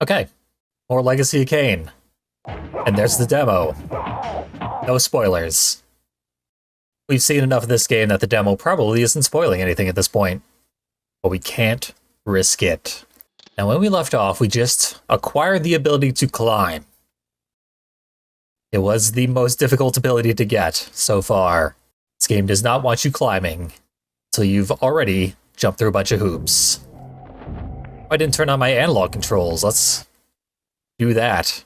Okay, more Legacy of Kain. And there's the demo. No spoilers. We've seen enough of this game that the demo probably isn't spoiling anything at this point. But we can't risk it. Now, when we left off, we just acquired the ability to climb. It was the most difficult ability to get so far. This game does not want you climbing until you've already jumped through a bunch of hoops. I didn't turn on my analog controls. Let's do that.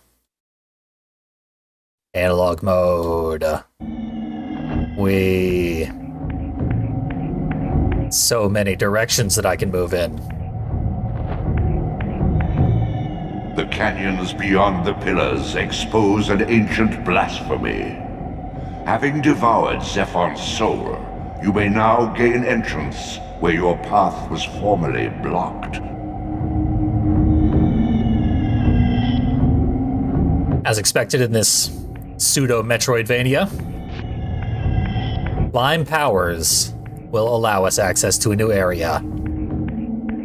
Analog mode. So many directions that I can move in. The canyons beyond the pillars expose an ancient blasphemy. Having devoured Zephon's soul, you may now gain entrance where your path was formerly blocked. As expected in this pseudo-Metroidvania, climb powers will allow us access to a new area,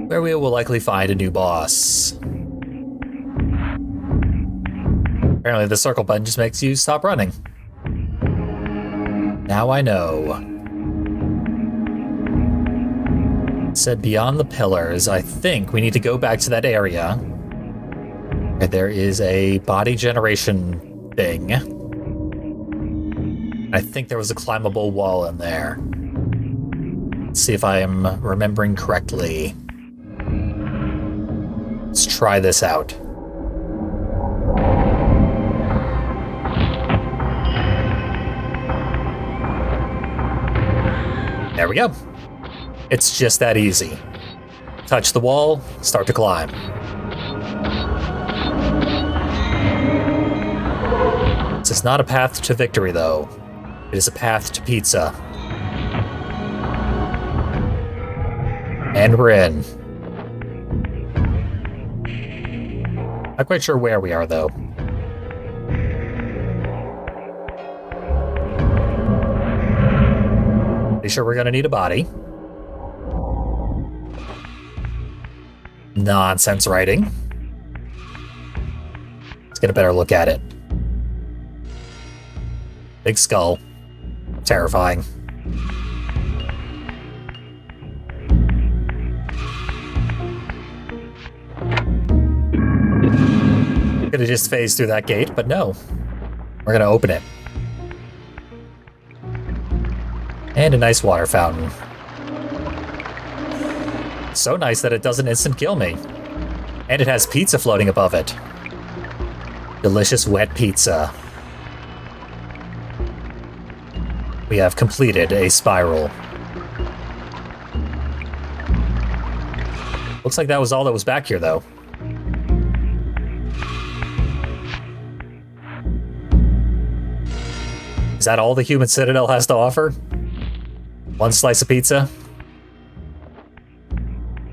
where we will likely find a new boss. Apparently the circle button just makes you stop running. Now I know. It said beyond the pillars. I think we need to go back to that area where there is a body generation thing. I think there was a climbable wall in there. Let's see if I am remembering correctly. Let's try this out. There we go. It's just that easy. Touch the wall, start to climb. This is not a path to victory, though. It is a path to pizza. And we're in. Not quite sure where we are, though. Pretty sure we're gonna need a body. Nonsense writing. Let's get a better look at it. Big skull. Terrifying. Could have just phased through that gate, but no. We're gonna open it. And a nice water fountain. So nice that it doesn't instant kill me. And it has pizza floating above it. Delicious wet pizza. We have completed a spiral. Looks like that was all that was back here, though. Is that all the human citadel has to offer? One slice of pizza?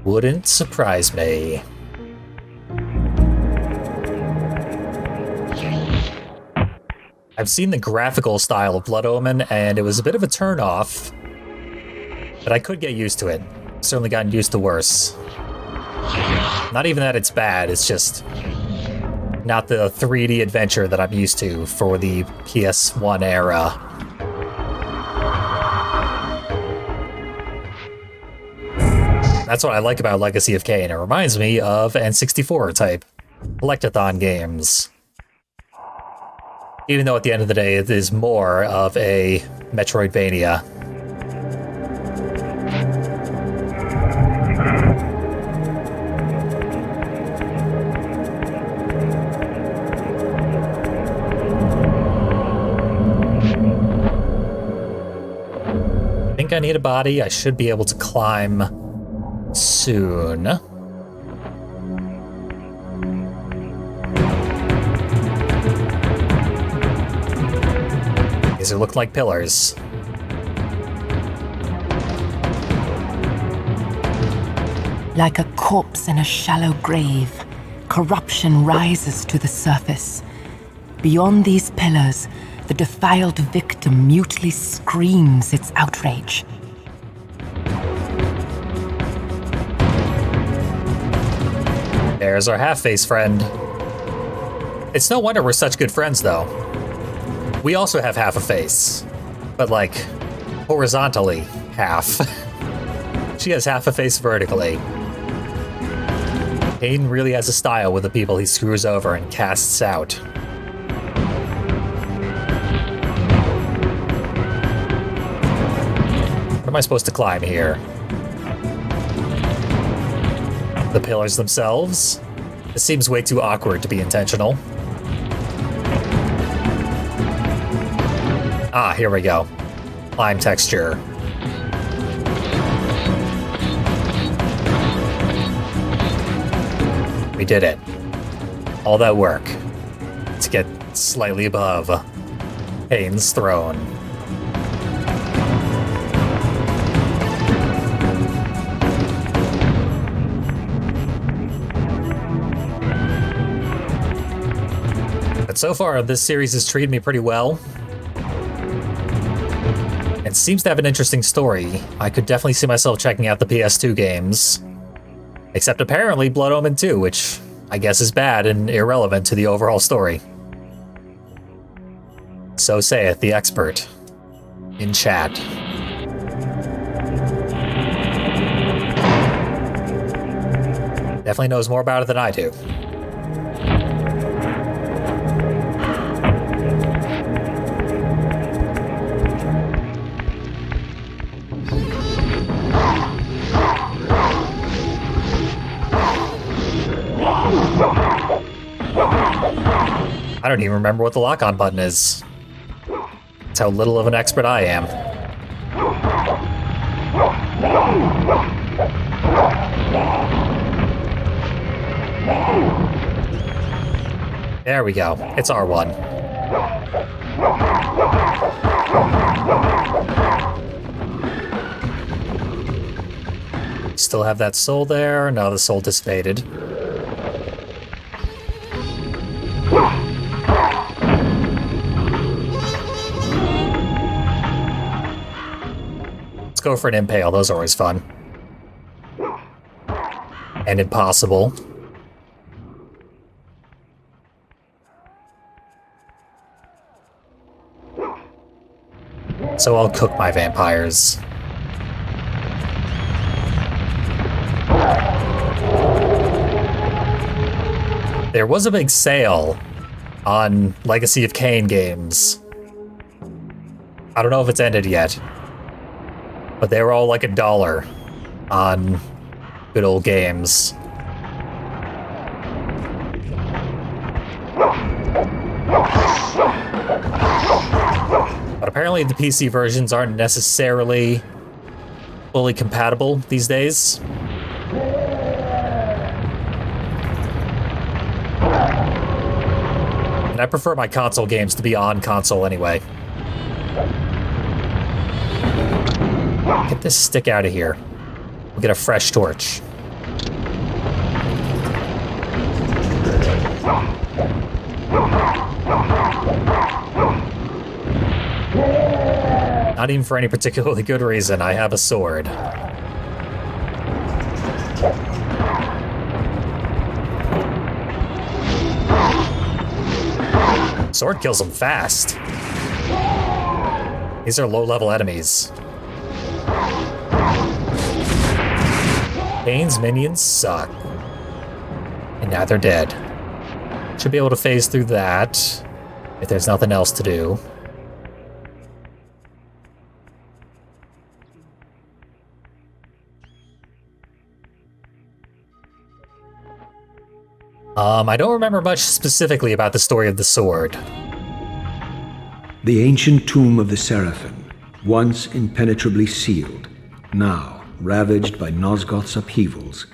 Wouldn't surprise me. I've seen the graphical style of Blood Omen, and it was a bit of a turn-off, but I could get used to it. Certainly gotten used to worse. Not even that it's bad, it's just not the 3D adventure that I'm used to for the PS1 era. That's what I like about Legacy of Kain. It reminds me of N64 type collectathon games. Even though at the end of the day it is more of a Metroidvania. I think I need a body. I should be able to climb soon. These look like pillars. Like a corpse in a shallow grave, corruption rises to the surface. Beyond these pillars, the defiled victim mutely screams its outrage. There's our half-face friend. It's no wonder we're such good friends, though. We also have half a face, but like, horizontally half. She has half a face vertically. Kain really has a style with the people he screws over and casts out. What am I supposed to climb here? The pillars themselves? This seems way too awkward to be intentional. Ah, here we go. Climb texture. We did it. All that work to get slightly above Kain's throne. But so far, this series has treated me pretty well. It seems to have an interesting story. I could definitely see myself checking out the PS2 games. Except apparently Blood Omen 2, which I guess is bad and irrelevant to the overall story. So saith the expert in chat. Definitely knows more about it than I do. I don't even remember what the lock-on button is. That's how little of an expert I am. There we go. It's R1. Still have that soul there? No, the soul dissipated. Let's go for an impale. Those are always fun. And impossible. So I'll cook my vampires. There was a big sale on Legacy of Kain games. I don't know if it's ended yet, but they were all like $1 on good old games. But apparently the PC versions aren't necessarily fully compatible these days. And I prefer my console games to be on console anyway. Get this stick out of here. We'll get a fresh torch. Not even for any particularly good reason, I have a sword. Sword kills them fast. These are low-level enemies. Kain's minions suck. And now they're dead. Should be able to phase through that, if there's nothing else to do. I don't remember much specifically about the story of the sword. The ancient tomb of the Seraphim, once impenetrably sealed, now ravaged by Nosgoth's upheavals,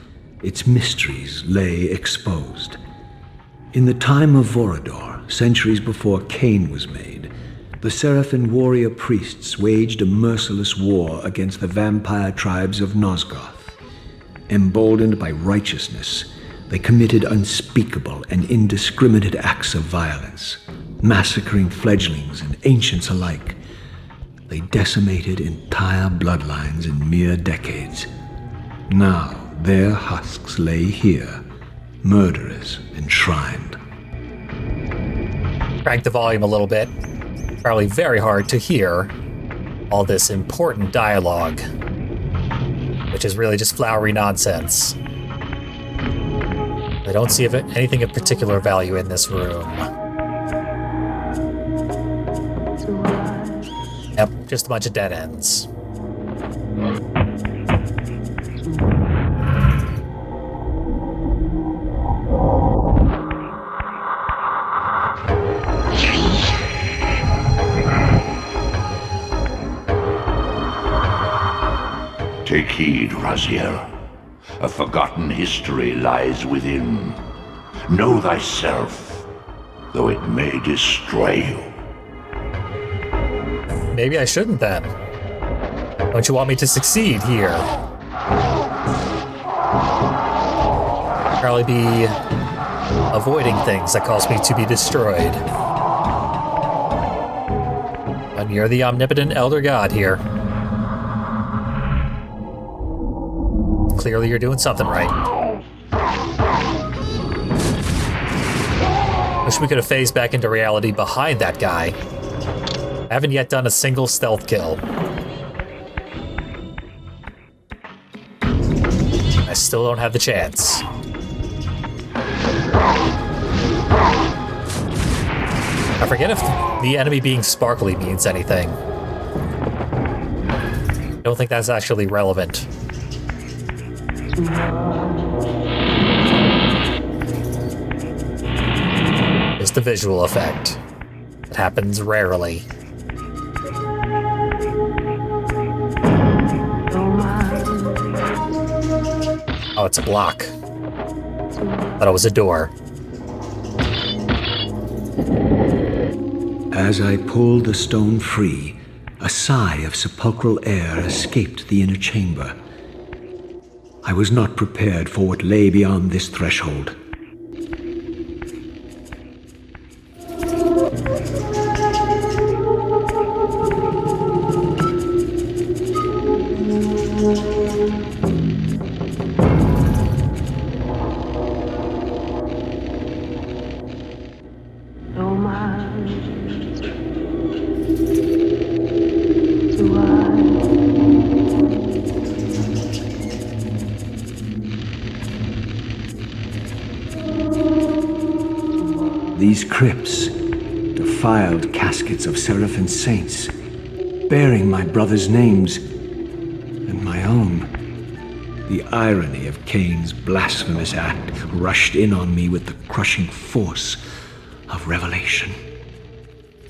its mysteries lay exposed. In the time of Vorador, centuries before Kain was made, the Seraphim warrior priests waged a merciless war against the vampire tribes of Nosgoth. Emboldened by righteousness, they committed unspeakable and indiscriminate acts of violence, massacring fledglings and ancients alike. They decimated entire bloodlines in mere decades. Now their husks lay here, murderers enshrined. Crank the volume a little bit. Probably very hard to hear all this important dialogue, which is really just flowery nonsense. I don't see anything of particular value in this room. Yep, just a bunch of dead ends. Take heed, Raziel. A forgotten history lies within. Know thyself, though it may destroy you. Maybe I shouldn't then. Don't you want me to succeed here? Probably be avoiding things that cause me to be destroyed. But you're the omnipotent elder god here. Clearly you're doing something right. Wish we could have phased back into reality behind that guy. I haven't yet done a single stealth kill. I still don't have the chance. I forget if the enemy being sparkly means anything. I don't think that's actually relevant. Just the visual effect. It happens rarely. Oh, it's a block. Thought it was a door. As I pulled the stone free, a sigh of sepulchral air escaped the inner chamber. I was not prepared for what lay beyond this threshold. These crypts, defiled caskets of Seraphim saints, bearing my brother's names and my own. The irony of Kain's blasphemous act rushed in on me with the crushing force of revelation.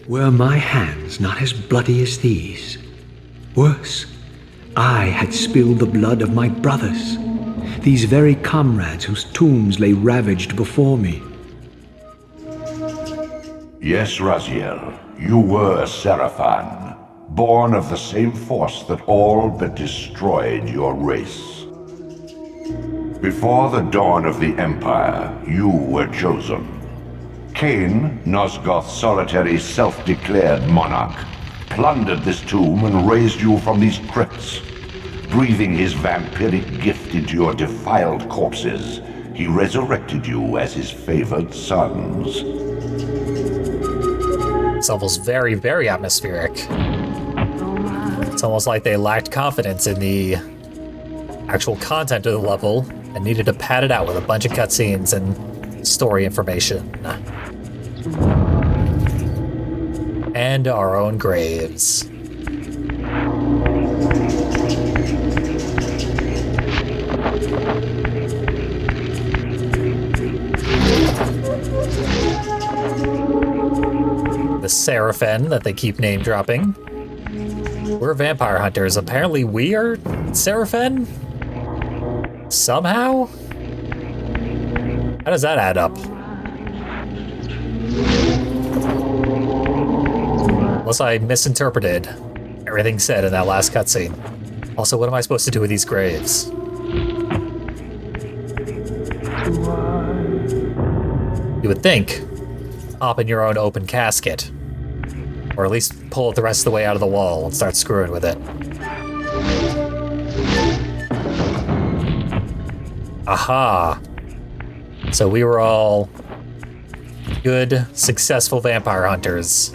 Were my hands not as bloody as these? Worse, I had spilled the blood of my brothers, these very comrades whose tombs lay ravaged before me. Yes, Raziel, you were Seraphim, born of the same force that all but destroyed your race. Before the dawn of the Empire, you were chosen. Kain, Nosgoth's solitary self-declared monarch, plundered this tomb and raised you from these crypts. Breathing his vampiric gift into your defiled corpses, he resurrected you as his favored sons. This level's very, very atmospheric. It's almost like they lacked confidence in the actual content of the level and needed to pad it out with a bunch of cutscenes and story information. And our own graves. The Seraphim that they keep name dropping. We're vampire hunters. Apparently we are Seraphim? Somehow? How does that add up? Unless I misinterpreted everything said in that last cutscene. Also, what am I supposed to do with these graves? You would think, hop in your own open casket. Or at least pull it the rest of the way out of the wall and start screwing with it. Aha! So we were all good, successful vampire hunters.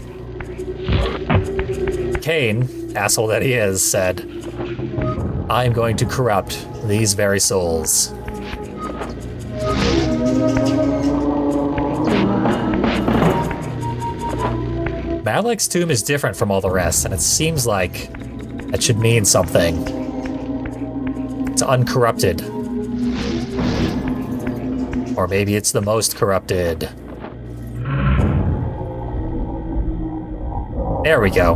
Kain, asshole that he is, said, I'm going to corrupt these very souls. Malek's tomb is different from all the rest, and it seems like that should mean something. It's uncorrupted. Or maybe it's the most corrupted. There we go.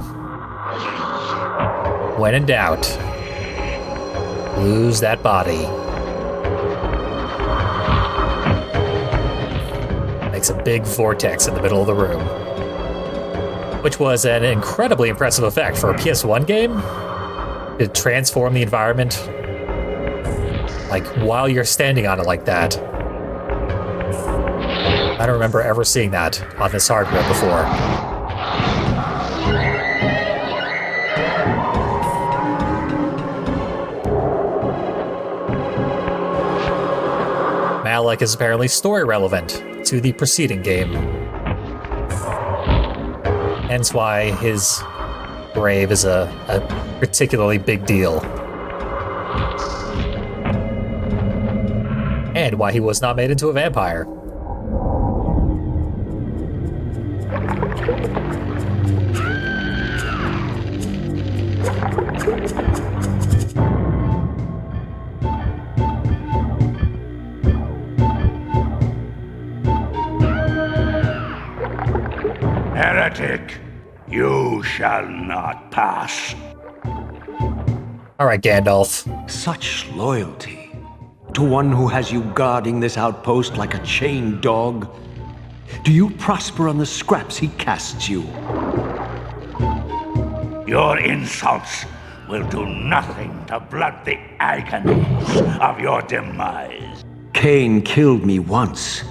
When in doubt, lose that body. Makes a big vortex in the middle of the room. Which was an incredibly impressive effect for a PS1 game. To transform the environment, like, while you're standing on it like that. I don't remember ever seeing that on this hardware before. Malek is apparently story relevant to the preceding game. Hence why his grave is a particularly big deal. And why he was not made into a vampire. Heretic, you shall not pass. All right, Gandalf. Such loyalty to one who has you guarding this outpost like a chained dog. Do you prosper on the scraps he casts you? Your insults will do nothing to blunt the agonies of your demise. Kain killed me once.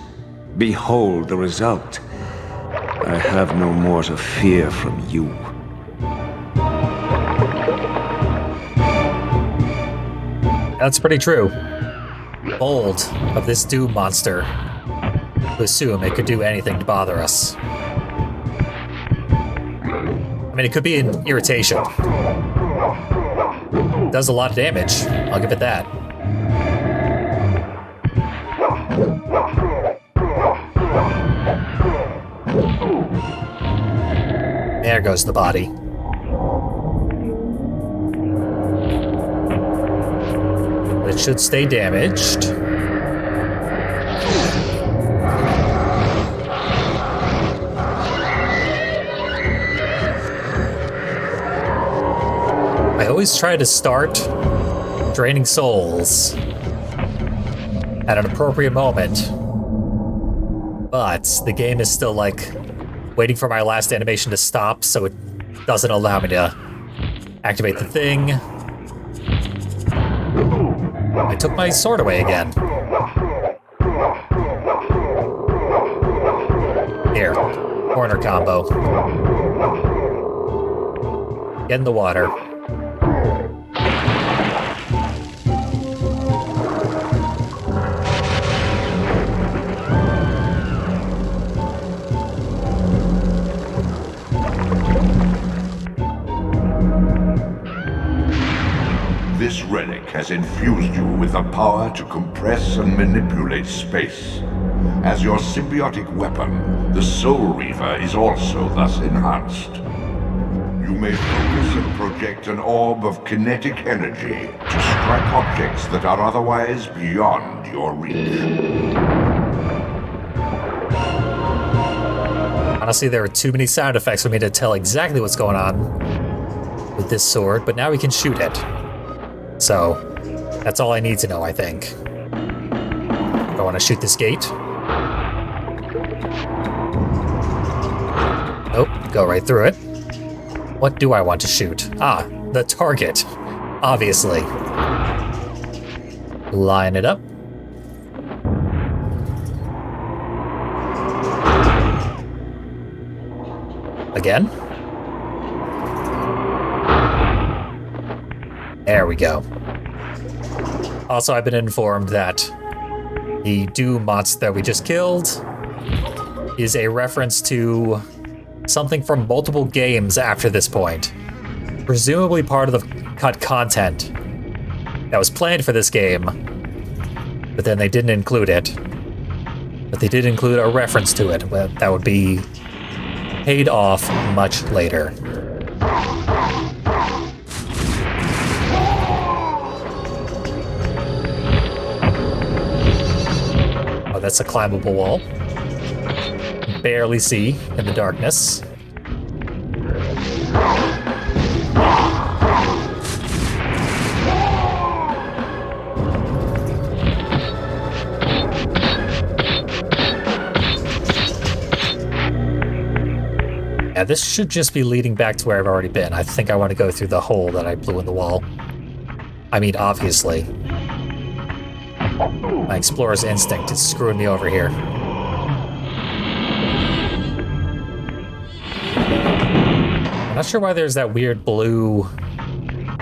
Behold the result. I have no more to fear from you. That's pretty true. Bold of this doom monster to assume it could do anything to bother us. I mean, it could be an irritation. It does a lot of damage, I'll give it that. There goes the body. But it should stay damaged. I always try to start draining souls at an appropriate moment, but the game is still like waiting for my last animation to stop, so it doesn't allow me to activate the thing. I took my sword away again. Here, corner combo. Get in the water. This relic has infused you with the power to compress and manipulate space. As your symbiotic weapon, the Soul Reaver is also thus enhanced. You may focus and project an orb of kinetic energy to strike objects that are otherwise beyond your reach. Honestly, there are too many sound effects for me to tell exactly what's going on with this sword, but now we can shoot it. So, that's all I need to know, I think. I want to shoot this gate. Nope, go right through it. What do I want to shoot? Ah, the target. Obviously. Line it up. Again. There we go. Also, I've been informed that the Doom monster that we just killed is a reference to something from multiple games after this point. Presumably part of the cut content that was planned for this game, but then they didn't include it. But they did include a reference to it that would be paid off much later. Oh, that's a climbable wall. Barely see in the darkness. Yeah, this should just be leading back to where I've already been. I think I want to go through the hole that I blew in the wall. I mean, obviously. My explorer's instinct is screwing me over here. I'm not sure why there's that weird blue,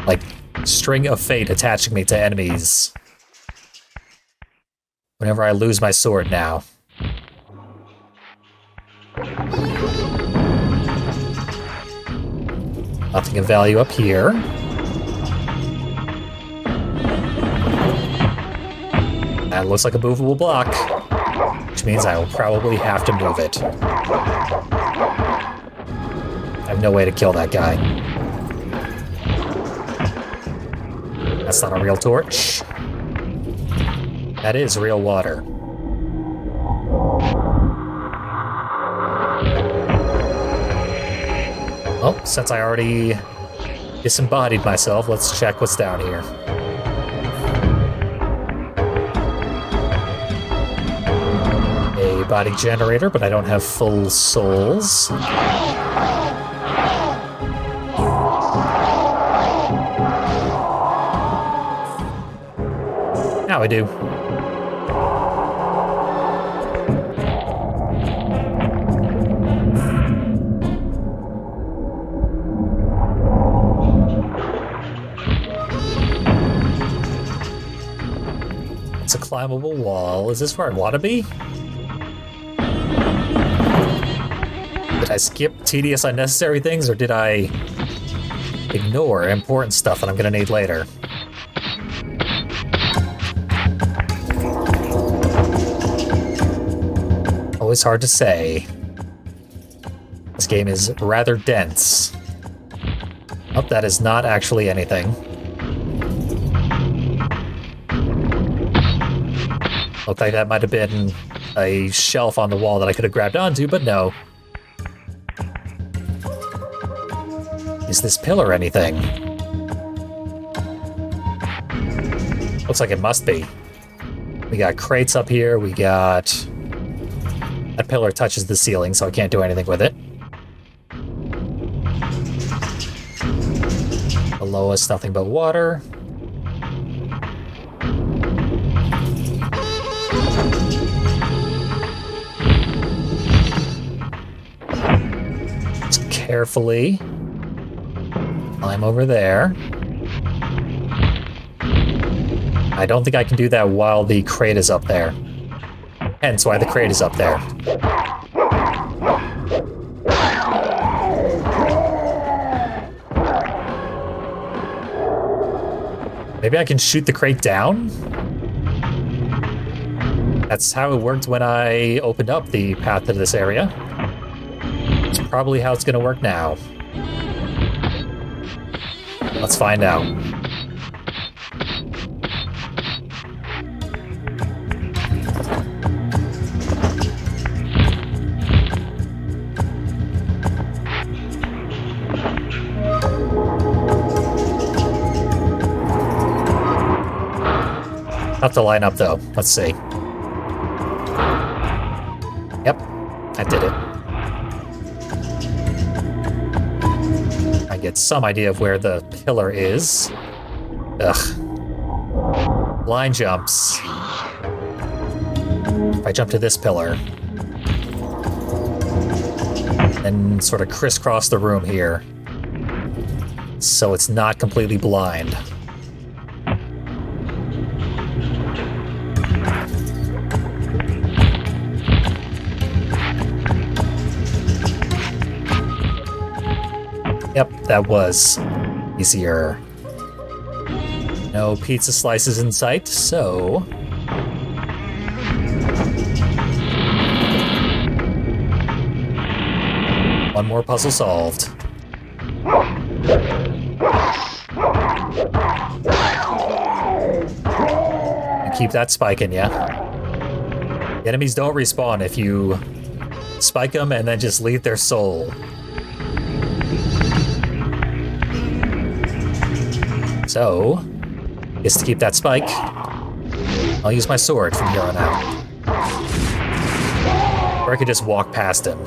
like, string of fate attaching me to enemies whenever I lose my sword now. Nothing of value up here. That looks like a movable block, which means I will probably have to move it. I have no way to kill that guy. That's not a real torch. That is real water. Oh, since I already disembodied myself, let's check what's down here. A body generator, but I don't have full souls. Now I do. It's a climbable wall. Is this where I want to be? Did I skip tedious, unnecessary things, or did I ignore important stuff that I'm going to need later? Always hard to say. This game is rather dense. Oh, that is not actually anything. Looked like that might have been a shelf on the wall that I could have grabbed onto, but no. Is this pillar anything? Looks like it must be. We got crates up here, we got... That pillar touches the ceiling, so I can't do anything with it. Below us, nothing but water. Just carefully climb over there. I don't think I can do that while the crate is up there. Hence why the crate is up there. Maybe I can shoot the crate down? That's how it worked when I opened up the path to this area. It's probably how it's going to work now. Let's find out. Have to line up though. Let's see. Yep, I did it. I get some idea of where the pillar is. Ugh. Line jumps. If I jump to this pillar, then sort of crisscross the room here, so it's not completely blind. Yep, that was easier. No pizza slices in sight, so... one more puzzle solved. And keep that spiking, yeah? The enemies don't respawn if you spike them and then just leave their soul. So, is to keep that spike, I'll use my sword from here on out. Or I could just walk past him.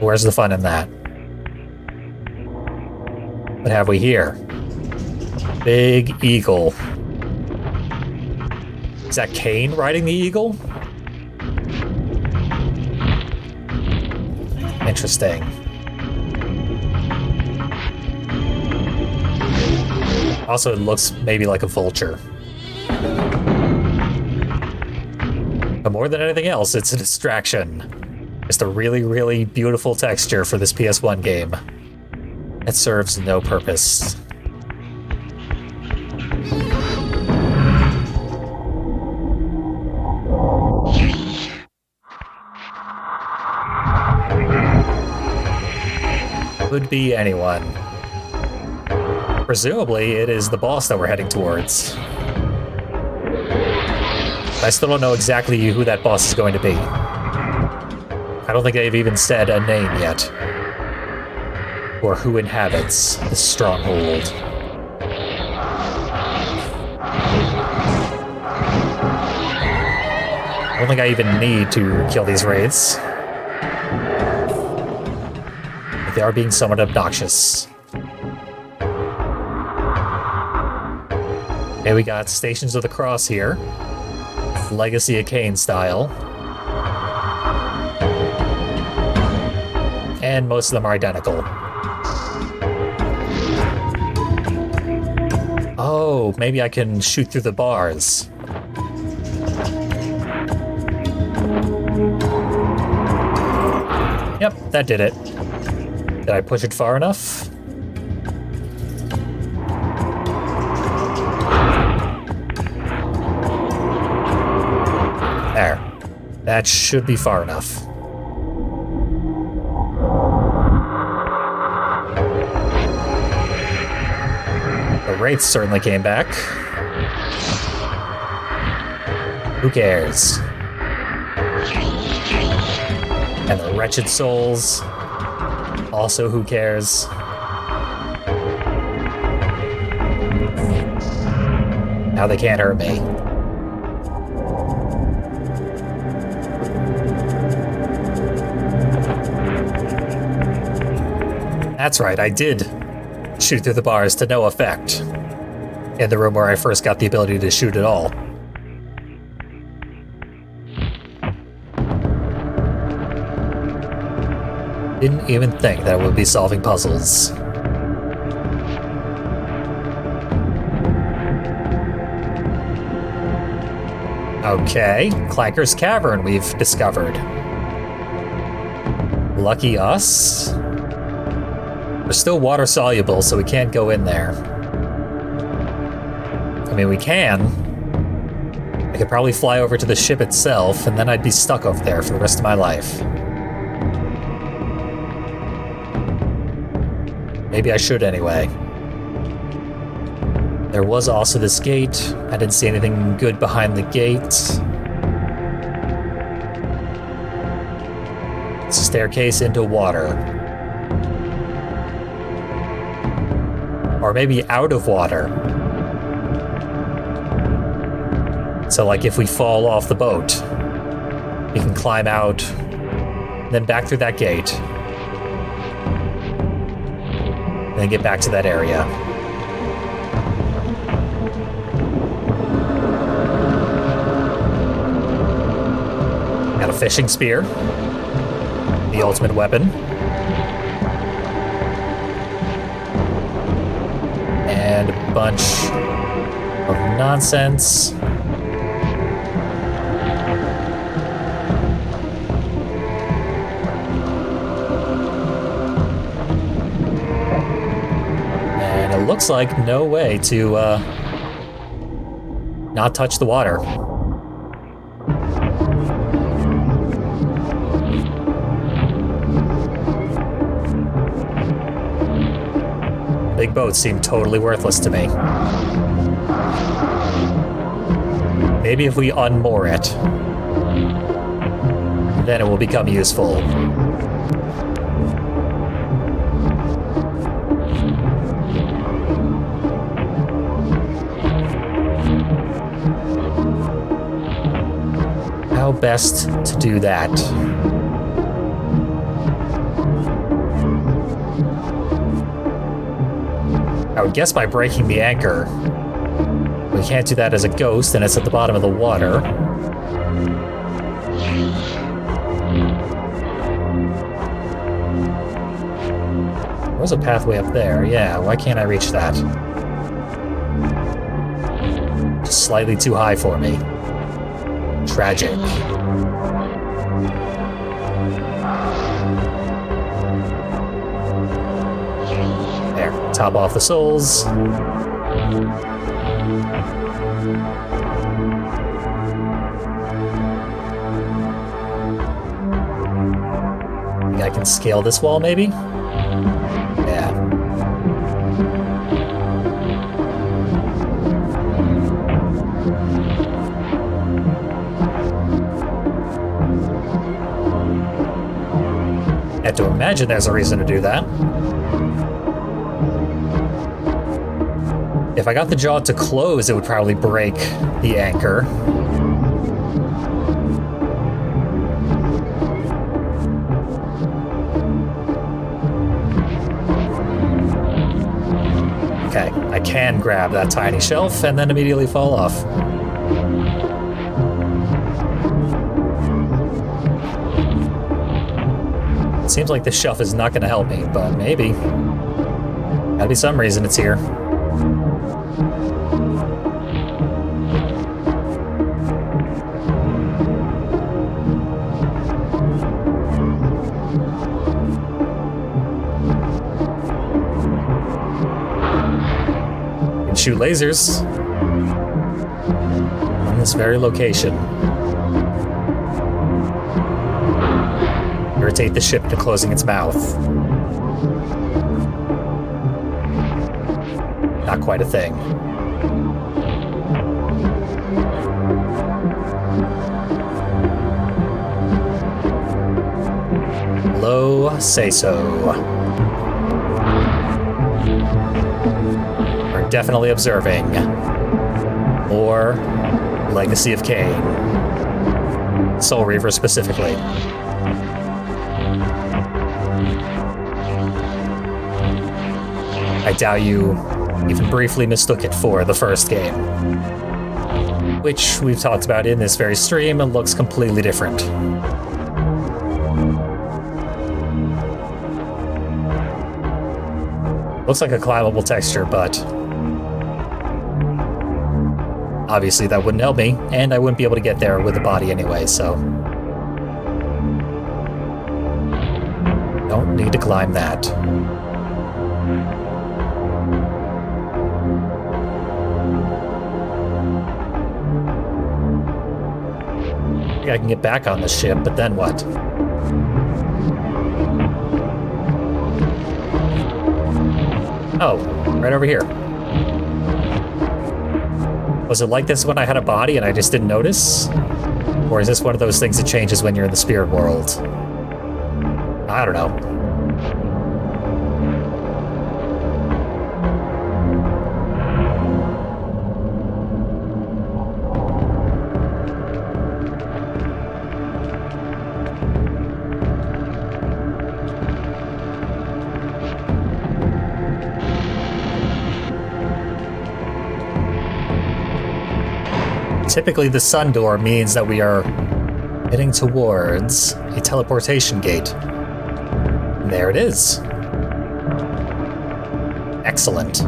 Where's the fun in that? What have we here? Big eagle. Is that Kain riding the eagle? Interesting. Also, it looks maybe like a vulture. But more than anything else, it's a distraction. Just a really, really beautiful texture for this PS1 game. It serves no purpose. Could be anyone. Presumably, it is the boss that we're heading towards. I still don't know exactly who that boss is going to be. I don't think they've even said a name yet. Or who inhabits this stronghold. I don't think I even need to kill these wraiths. But they are being somewhat obnoxious. Okay, we got Stations of the Cross here. Legacy of Kain style. And most of them are identical. Oh, maybe I can shoot through the bars. Yep, that did it. Did I push it far enough? There. That should be far enough. The wraiths certainly came back. Who cares? And the wretched souls. Also, who cares? Now they can't hurt me. That's right, I did shoot through the bars to no effect. In the room where I first got the ability to shoot at all. Didn't even think that I would be solving puzzles. Okay, Clanker's Cavern we've discovered. Lucky us. We're still water soluble, so we can't go in there. I mean, we can. I could probably fly over to the ship itself, and then I'd be stuck over there for the rest of my life. Maybe I should anyway. There was also this gate. I didn't see anything good behind the gate. It's a staircase into water. Or maybe out of water. So like if we fall off the boat, we can climb out, then back through that gate, and then get back to that area. Got a fishing spear, the ultimate weapon. And a bunch of nonsense. looks like no way to not touch the water. Big boats seem totally worthless to me. Maybe if we unmoor it, then it will become useful. How best to do that? I would guess by breaking the anchor. We can't do that as a ghost, and it's at the bottom of the water. There's a pathway up there. Yeah, why can't I reach that? Just slightly too high for me. Tragic. There, top off the souls. Think I can scale this wall, maybe? Yeah. I have to imagine there's a reason to do that. If I got the jaw to close, it would probably break the anchor. Okay, I can grab that tiny shelf and then immediately fall off. It seems like this shelf is not going to help me, but maybe. Gotta be some reason it's here. Shoot lasers on this very location. Irritate the ship to closing its mouth. Not quite a thing. Low say so. Definitely observing. More Legacy of Kain. Soul Reaver specifically. I doubt you even briefly mistook it for the first game, which we've talked about in this very stream and looks completely different. Looks like a climbable texture, but obviously that wouldn't help me, and I wouldn't be able to get there with the body anyway, so don't need to climb that. I think I can get back on the ship, but then what? Oh, right over here. Was it like this when I had a body and I just didn't notice? Or is this one of those things that changes when you're in the spirit world? I don't know. Typically, the sun door means that we are heading towards a teleportation gate. And there it is. Excellent.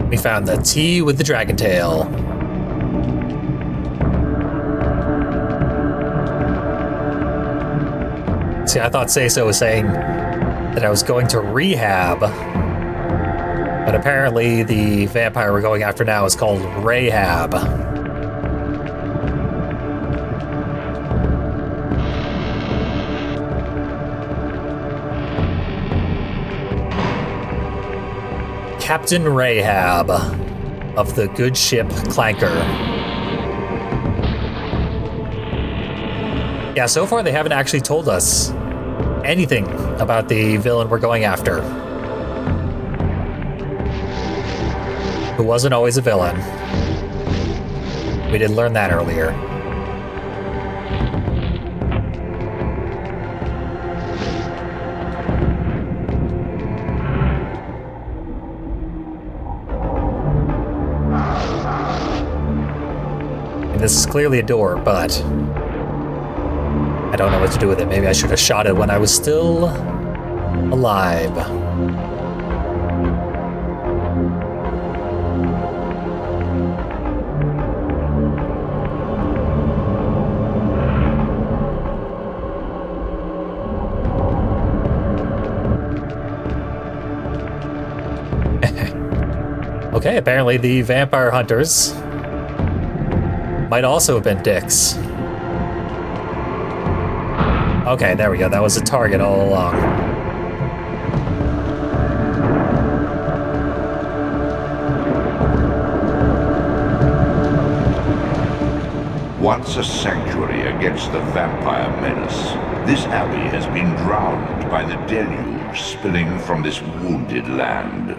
We found the tea with the dragon tail. See, I thought Say-So was saying that I was going to rehab, but apparently the vampire we're going after now is called Rahab. Captain Rahab of the good ship Clanker. Yeah, so far they haven't actually told us anything about the villain we're going after, who wasn't always a villain. We did learn that earlier. This is clearly a door, but I don't know what to do with it. Maybe I should have shot it when I was still alive. Okay, apparently the vampire hunters might also have been dicks. Okay, there we go. That was a target all along. Once a sanctuary against the vampire menace, this abbey has been drowned by the deluge spilling from this wounded land.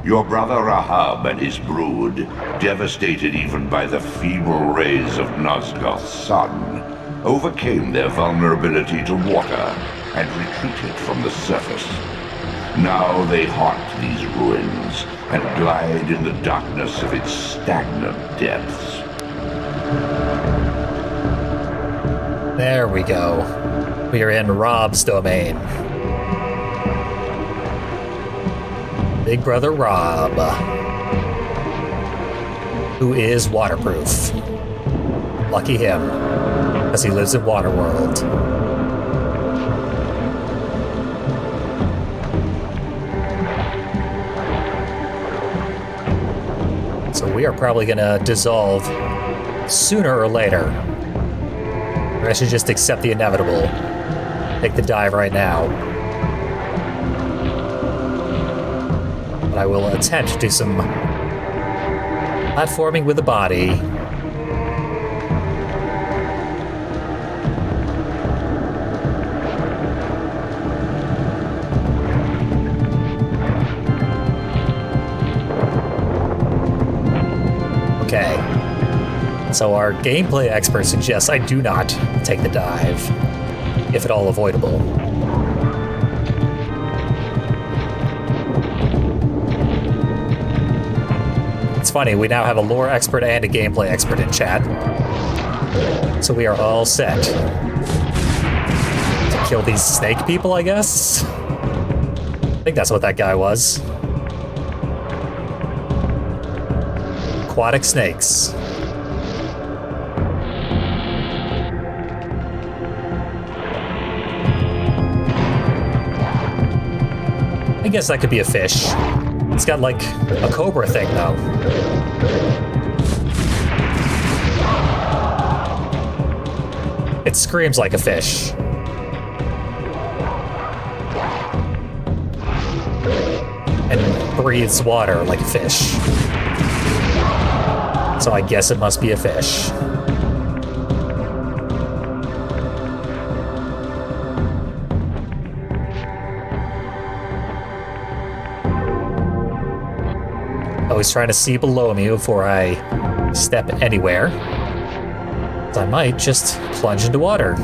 Your brother Rahab and his brood, devastated even by the feeble rays of Nosgoth's sun, overcame their vulnerability to water and retreated from the surface. Now they haunt these ruins and glide in the darkness of its stagnant depths. There we go. We are in Rob's domain. Big Brother Rob, who is waterproof. Lucky him, because he lives in Waterworld. So we are probably going to dissolve sooner or later. Or I should just accept the inevitable. Take the dive right now. I will attempt to do some platforming with the body. Okay. So our gameplay expert suggests I do not take the dive, if at all avoidable. Funny, we now have a lore expert and a gameplay expert in chat. So we are all set to kill these snake people, I guess? I think that's what that guy was. Aquatic snakes. I guess that could be a fish. It's got like a cobra thing though. It screams like a fish. And breathes water like a fish. So I guess it must be a fish. Always trying to see below me before I step anywhere. I might just plunge into water.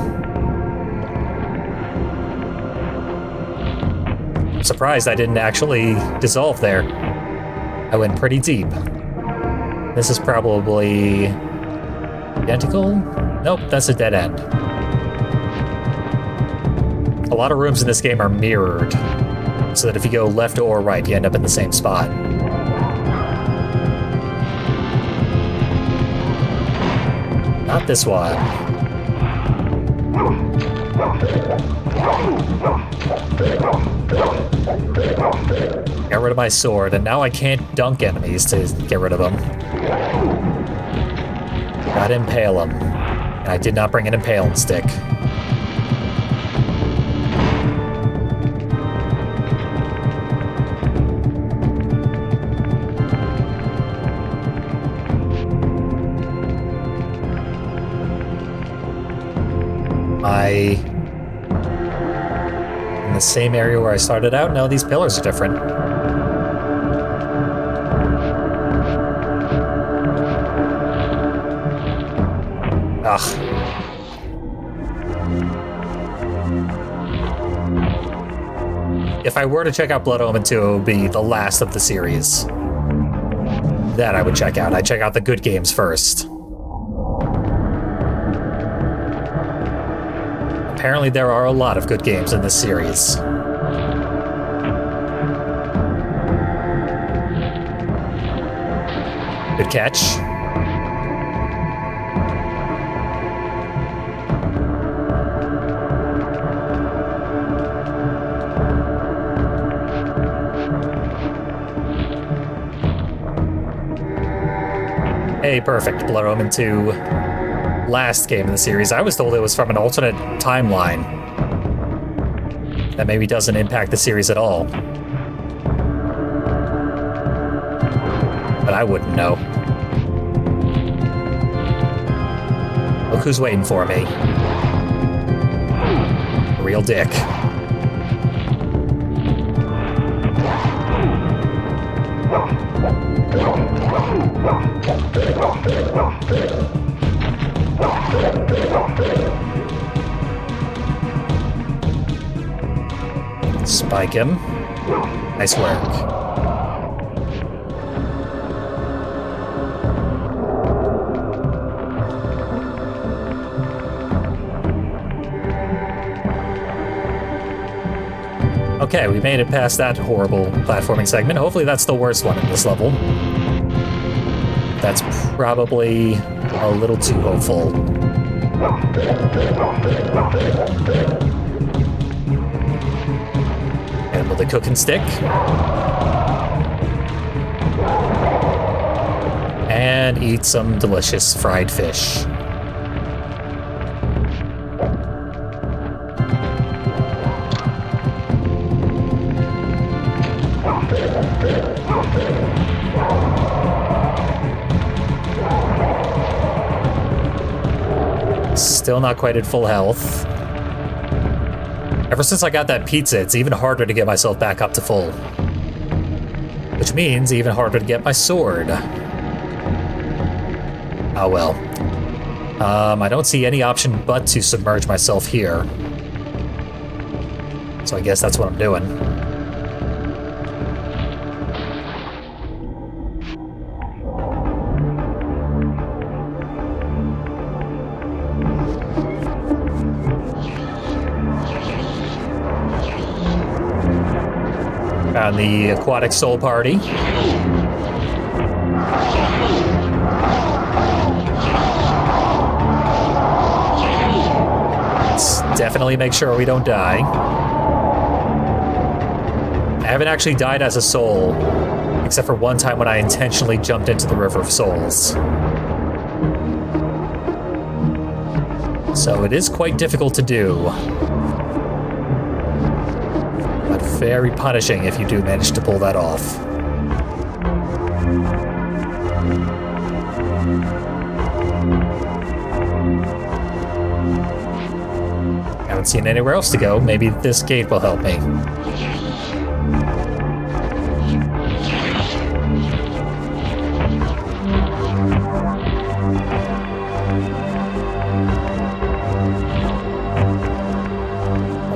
I'm surprised I didn't actually dissolve there. I went pretty deep. This is probably identical? Nope, that's a dead end. A lot of rooms in this game are mirrored, so that if you go left or right, you end up in the same spot. Not this one. Got rid of my sword, and now I can't dunk enemies to get rid of them. Gotta impale them. And I did not bring an impaling stick. In the same area where I started out? No, these pillars are different. Ugh. If I were to check out Blood Omen 2, it would be the last of the series. That I would check out. I'd check out the good games first. Apparently there are a lot of good games in this series. Good catch. Hey, perfect. Blood Omen 2. Last game in the series. I was told it was from an alternate timeline that maybe doesn't impact the series at all. But I wouldn't know. Look who's waiting for me. A real dick. Spike him. Nice work. Okay, we made it past that horrible platforming segment. Hopefully that's the worst one in this level. That's probably a little too hopeful. And with a cooking stick. And eat some delicious fried fish. Still not quite at full health. Ever since I got that pizza, it's even harder to get myself back up to full. Which means even harder to get my sword. Oh well. I don't see any option but to submerge myself here. So I guess that's what I'm doing. Found the aquatic soul party. Let's definitely make sure we don't die. I haven't actually died as a soul, except for one time when I intentionally jumped into the River of Souls. So it is quite difficult to do. Very punishing if you do manage to pull that off. Haven't seen anywhere else to go. Maybe this gate will help me.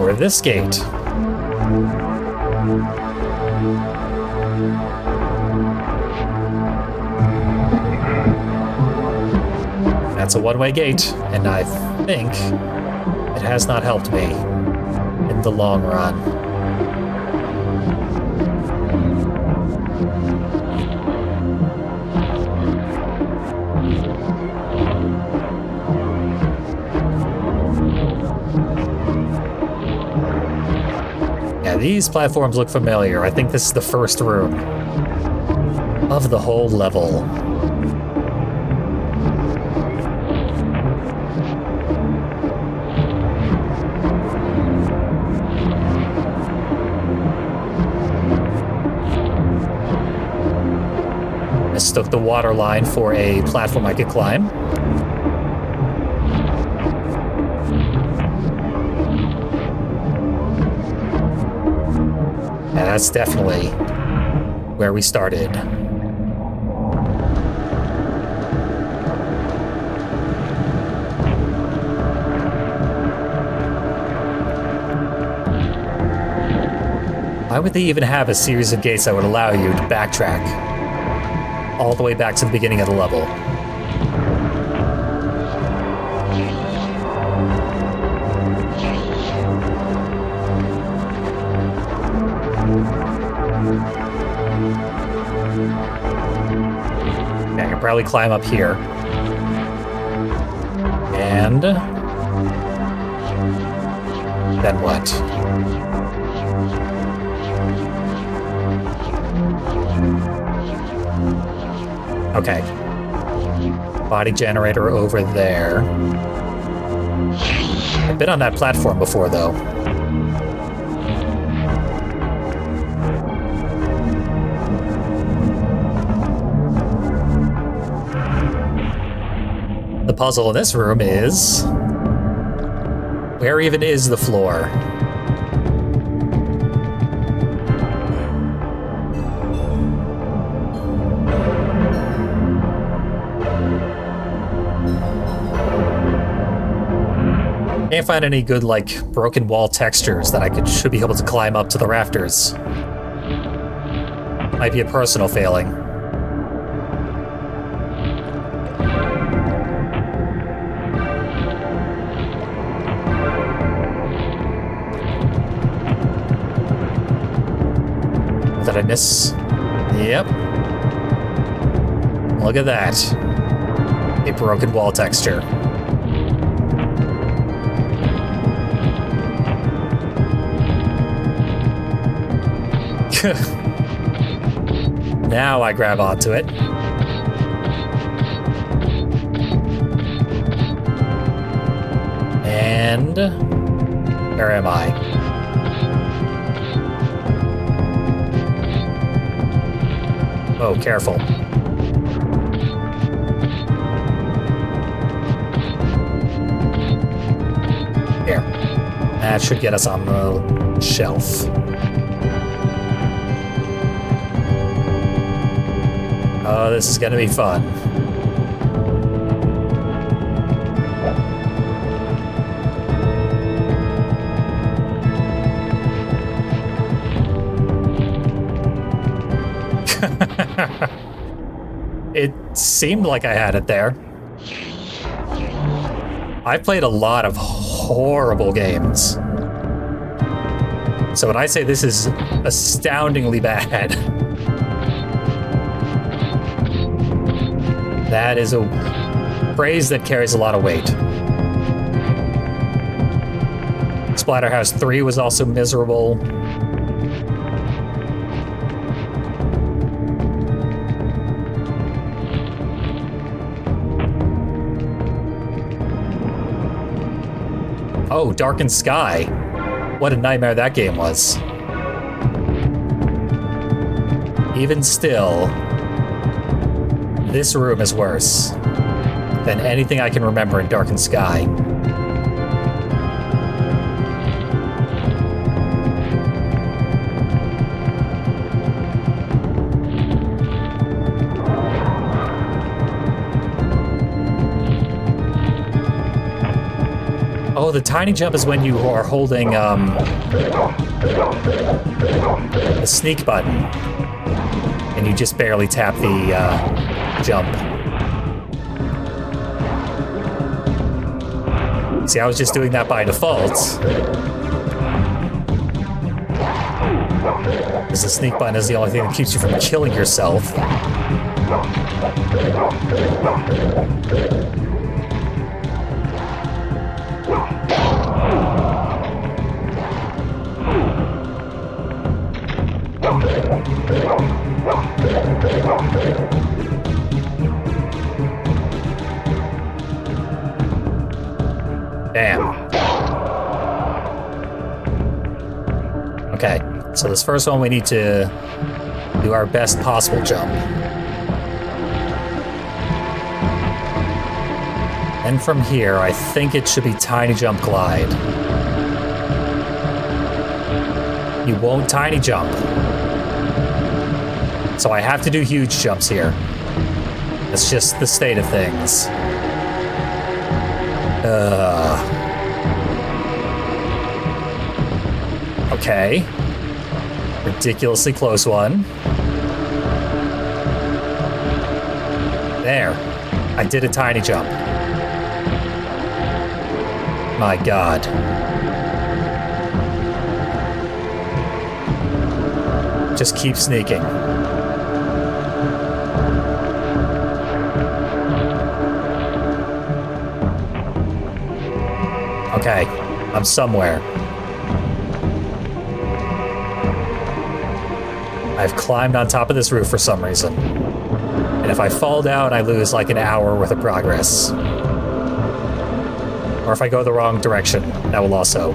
Or this gate. That's a one-way gate, and I think it has not helped me in the long run. Yeah, these platforms look familiar. I think this is the first room of the whole level. Mistook the water line for a platform I could climb. Yeah, that's definitely where we started. Why would they even have a series of gates that would allow you to backtrack all the way back to the beginning of the level? Okay, I can probably climb up here. And then what? Okay. Body generator over there. I've been on that platform before, though. The puzzle in this room is... where even is the floor? Can't find any good, like, broken wall textures that I should be able to climb up to the rafters. Might be a personal failing. Did I miss? Yep. Look at that. A broken wall texture. Now I grab onto it. And where am I? Oh, careful. Here. That should get us on the shelf. Oh, this is gonna be fun. It seemed like I had it there. I've played a lot of horrible games. So when I say this is astoundingly bad, that is a phrase that carries a lot of weight. Splatterhouse 3 was also miserable. Oh, Darkened Sky. What a nightmare that game was. Even still, this room is worse than anything I can remember in Darkened Sky. Oh, the tiny jump is when you are holding the sneak button, and you just barely tap the jump. See, I was just doing that by default. Because the sneak button is the only thing that keeps you from killing yourself. Damn. Okay, so this first one we need to do our best possible jump. And from here, I think it should be tiny jump glide. You won't tiny jump. So I have to do huge jumps here. It's just the state of things. Okay. Ridiculously close one. There. I did a tiny jump. My God. Just keep sneaking. Okay, I'm somewhere. I've climbed on top of this roof for some reason. And if I fall down, I lose like an hour worth of progress. Or if I go the wrong direction, that will also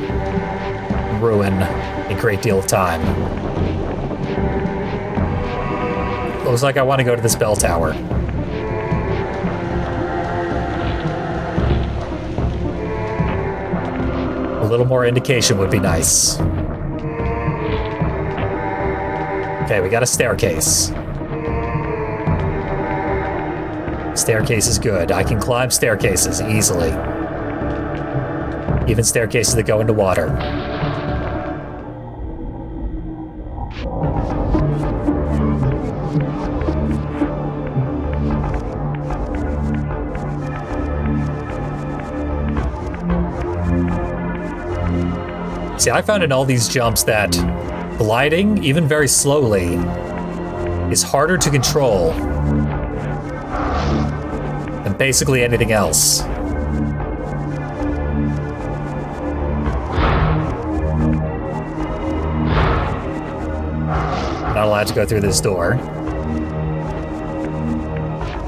ruin a great deal of time. Looks like I want to go to this bell tower. A little more indication would be nice. Okay, we got a staircase. Staircase is good. I can climb staircases easily. Even staircases that go into water. See, I found in all these jumps that gliding, even very slowly, is harder to control than basically anything else. Not allowed to go through this door.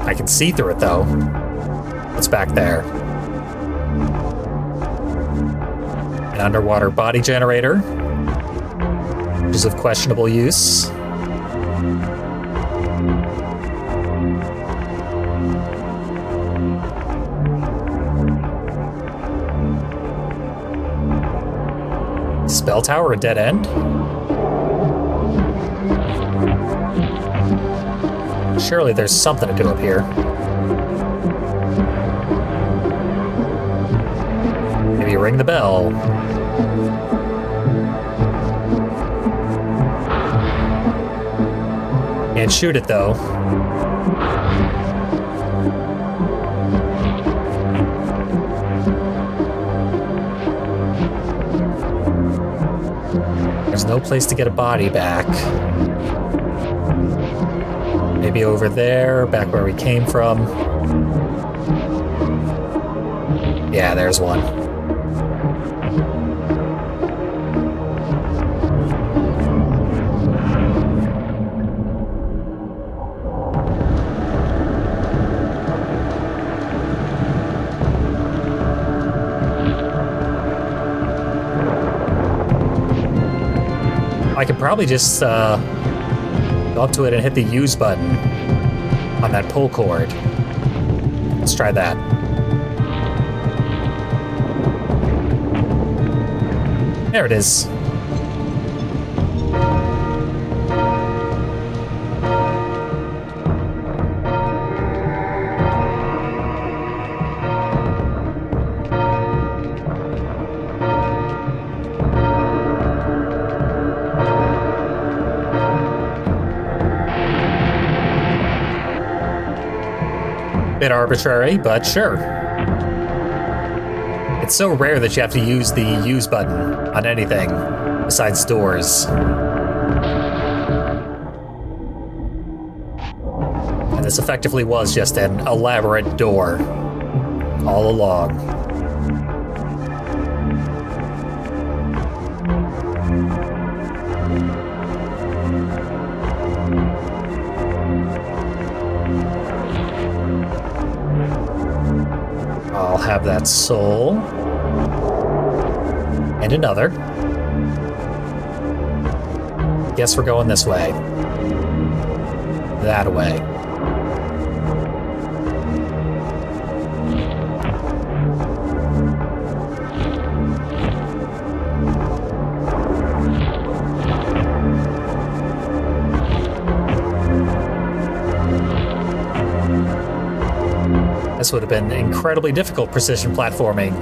I can see through it, though. What's back there? An underwater body generator, which is of questionable use. Spell tower, a dead end? Surely there's something to do up here. Maybe ring the bell. Can't shoot it, though. There's no place to get a body back. Maybe over there, back where we came from. Yeah, there's one. I could probably just go up to it and hit the use button on that pull cord. Let's try that. There it is. Bit arbitrary, but sure. It's so rare that you have to use the use button on anything besides doors. And this effectively was just an elaborate door all along. I'll have that soul. And another. Guess we're going this way. That way. This would have been incredibly difficult precision platforming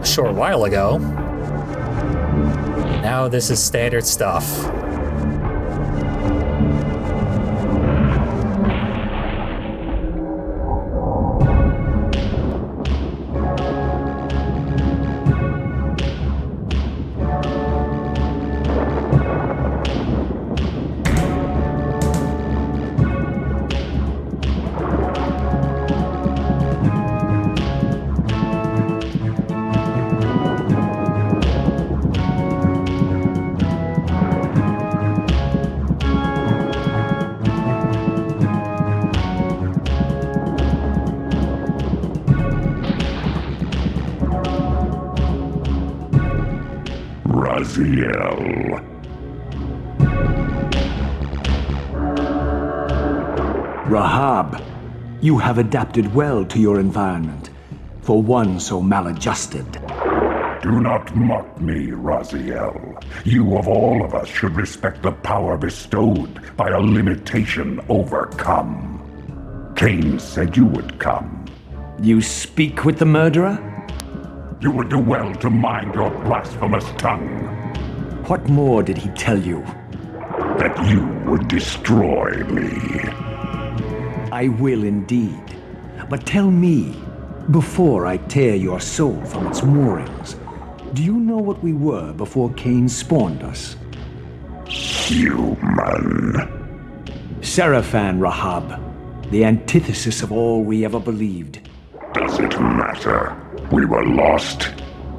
a short while ago. Now this is standard stuff. Raziel. Rahab, you have adapted well to your environment, for one so maladjusted. Do not mock me, Raziel. You of all of us should respect the power bestowed by a limitation overcome. Kain said you would come. You speak with the murderer? You would do well to mind your blasphemous tongue. What more did he tell you? That you would destroy me. I will indeed. But tell me, before I tear your soul from its moorings, do you know what we were before Kain spawned us? Human. Seraphan, Rahab, the antithesis of all we ever believed. Does it matter? We were lost.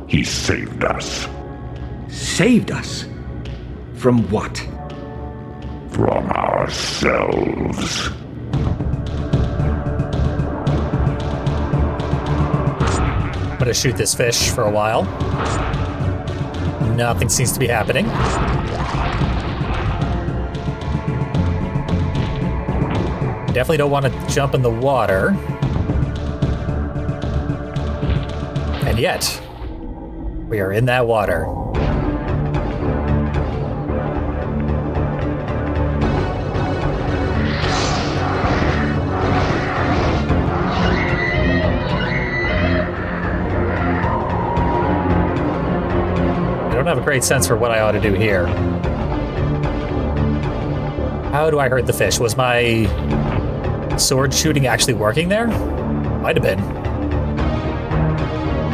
He saved us. Saved us? From what? From ourselves. I'm gonna shoot this fish for a while. Nothing seems to be happening. Definitely don't want to jump in the water. And yet, we are in that water. I don't have a great sense for what I ought to do here. How do I hurt the fish? Was my sword shooting actually working there? Might have been.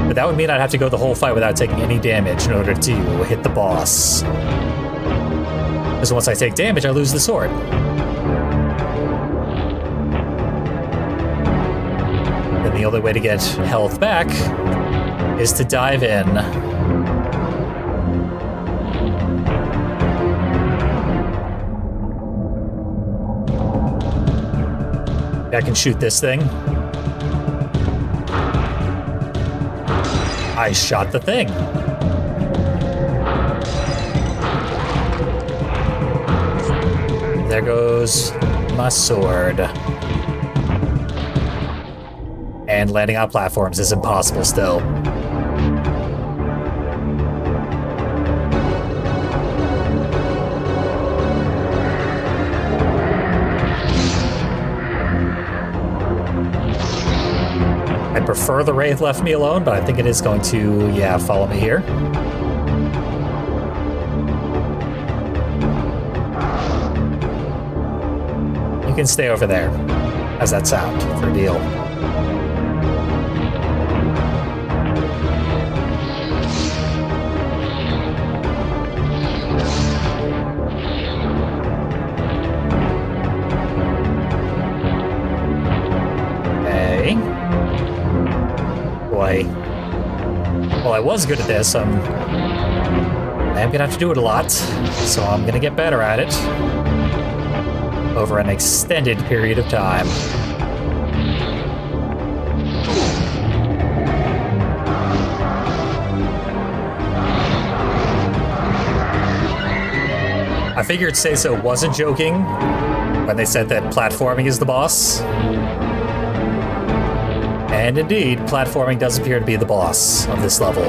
But that would mean I'd have to go the whole fight without taking any damage in order to hit the boss. Because once I take damage, I lose the sword. Then the only way to get health back is to dive in. I can shoot this thing. I shot the thing. There goes my sword. And landing on platforms is impossible still. I prefer the Wraith left me alone, but I think it is going to, yeah, follow me here. You can stay over there. How's that sound for a deal? Well, I was good at this. I am gonna have to do it a lot, so I'm gonna get better at it over an extended period of time. I figured Say So wasn't joking when they said that platforming is the boss. And indeed, platforming does appear to be the boss of this level.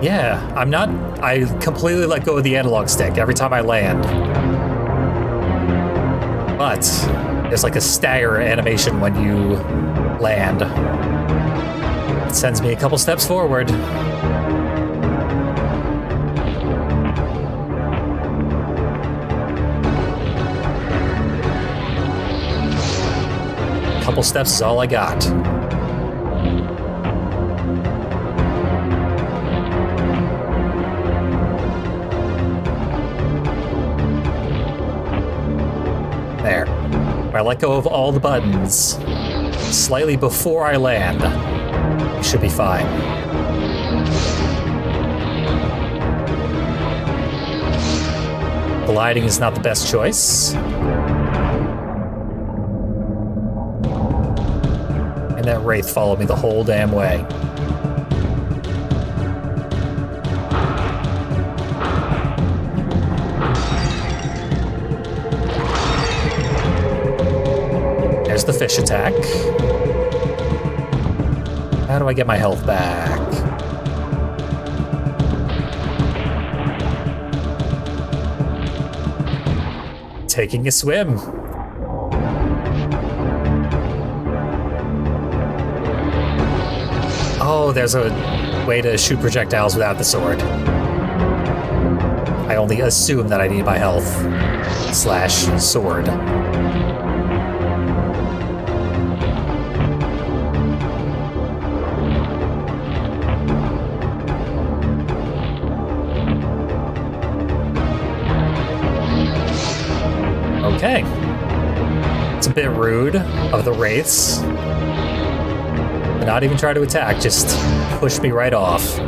Yeah, I completely let go of the analog stick every time I land. But there's like a stagger animation when you land. It sends me a couple steps forward. Couple steps is all I got. There. I let go of all the buttons slightly before I land. I should be fine. Gliding is not the best choice. And that Wraith followed me the whole damn way. There's the fish attack. How do I get my health back? Taking a swim. Oh, there's a way to shoot projectiles without the sword. I only assume that I need my health / sword. Okay. It's a bit rude of the Wraiths. Not even try to attack, just push me right off.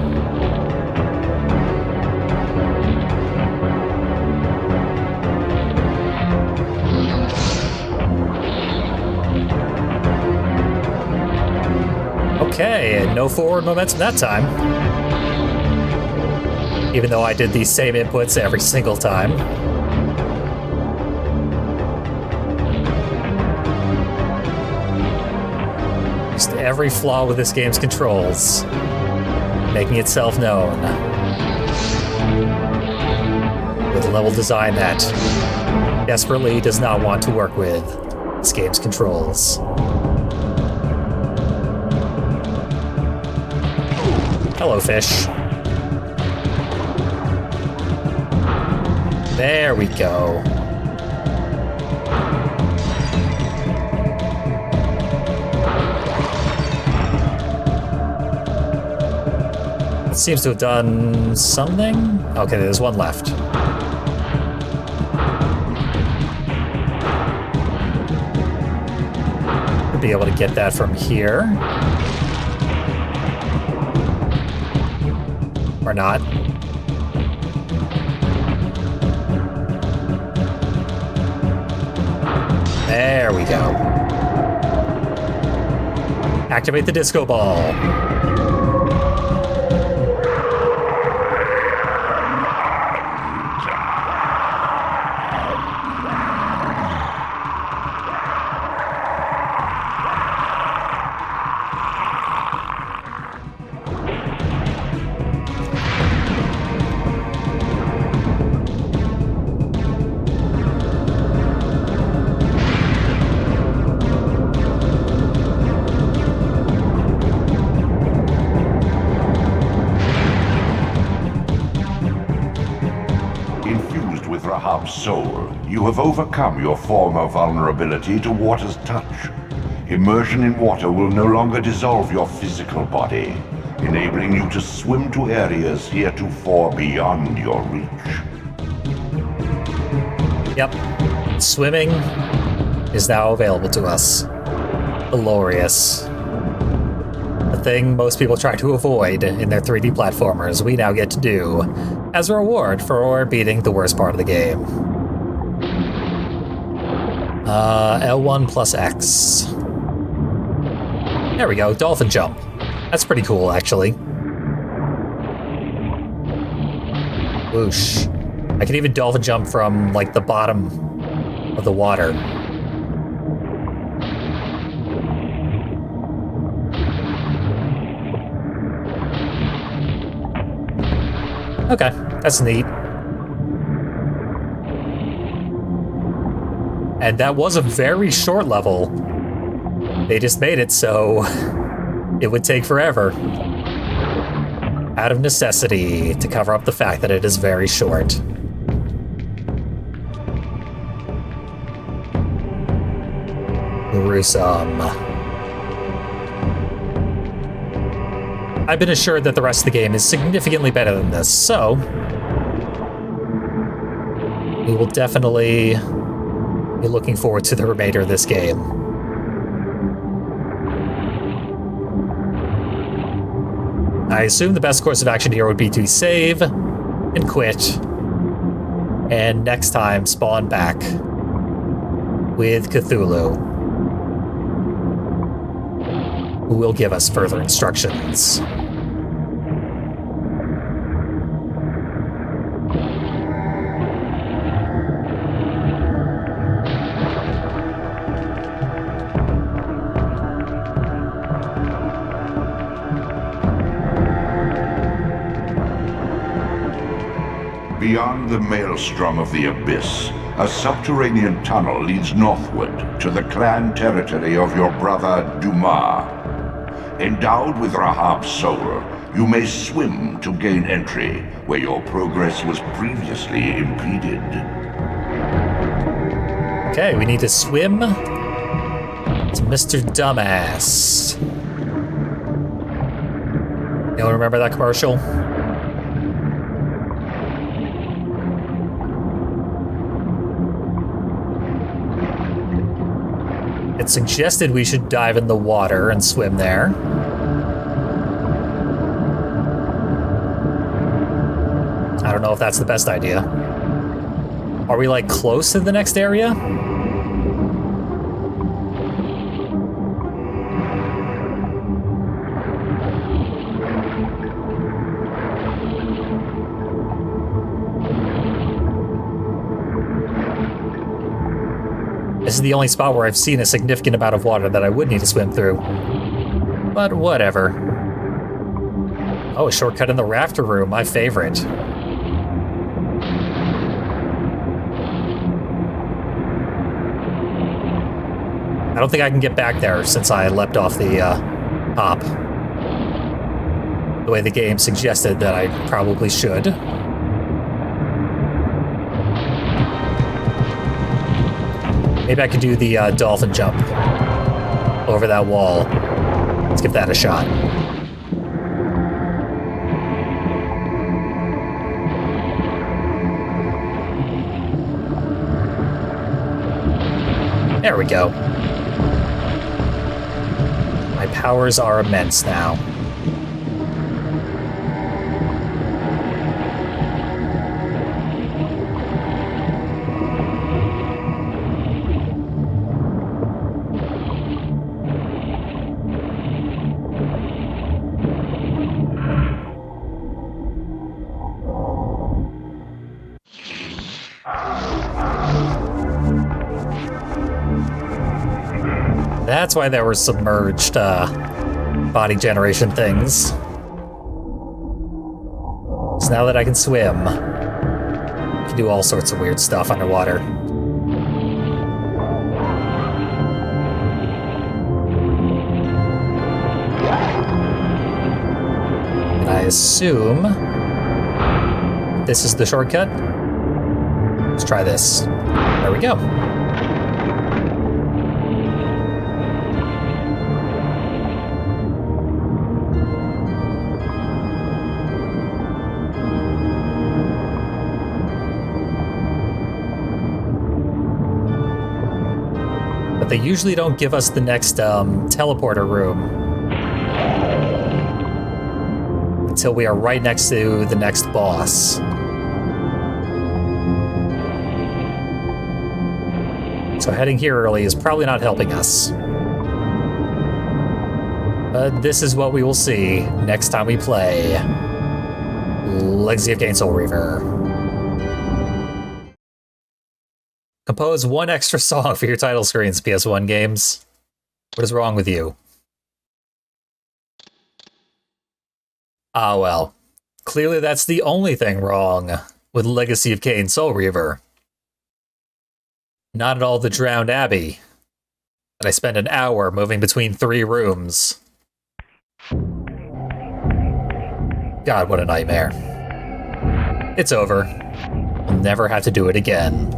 Okay, and no forward momentum that time. Even though I did these same inputs every single time. Every flaw with this game's controls, making itself known. With a level design that desperately does not want to work with this game's controls. Hello, fish. There we go. Seems to have done something. Okay, there's one left. Could be able to get that from here. Or not. There we go. Activate the disco ball. Soul, you have overcome your former vulnerability to water's touch. Immersion in water will no longer dissolve your physical body, enabling you to swim to areas heretofore beyond your reach. Yep. Swimming is now available to us. Glorious. The thing most people try to avoid in their 3D platformers, we now get to do as a reward for beating the worst part of the game. L1 plus X. There we go, dolphin jump. That's pretty cool, actually. Whoosh. I can even dolphin jump from, like, the bottom of the water. Okay, that's neat. And that was a very short level. They just made it so it would take forever. Out of necessity, to cover up the fact that it is very short. Gruesome. I've been assured that the rest of the game is significantly better than this, so we will definitely be looking forward to the remainder of this game. I assume the best course of action here would be to save and quit, and next time spawn back with Cthulhu, who will give us further instructions. Beyond the maelstrom of the abyss, a subterranean tunnel leads northward to the clan territory of your brother Dumas. Endowed with Rahab's soul, you may swim to gain entry where your progress was previously impeded. Okay, we need to swim to Mr. Dumbass. Y'all remember that commercial? It suggested we should dive in the water and swim there. I don't know if that's the best idea. Are we, like, close to the next area? This is the only spot where I've seen a significant amount of water that I would need to swim through. But whatever. Oh, a shortcut in the rafter room, my favorite. I don't think I can get back there since I leapt off the hop. The way the game suggested that I probably should. Maybe I could do the dolphin jump over that wall. Let's give that a shot. There we go. My powers are immense now. That's why there were submerged body generation things. So now that I can swim, I can do all sorts of weird stuff underwater. And I assume this is the shortcut. Let's try this. There we go. They usually don't give us the next teleporter room until we are right next to the next boss. So heading here early is probably not helping us. But this is what we will see next time we play Legacy of Kain Soul Reaver. Compose one extra song for your title screens, PS1 games. What is wrong with you? Ah, well. Clearly that's the only thing wrong with Legacy of Kain Soul Reaver. Not at all the Drowned Abbey that I spent an hour moving between 3 rooms. God, what a nightmare. It's over. I'll never have to do it again.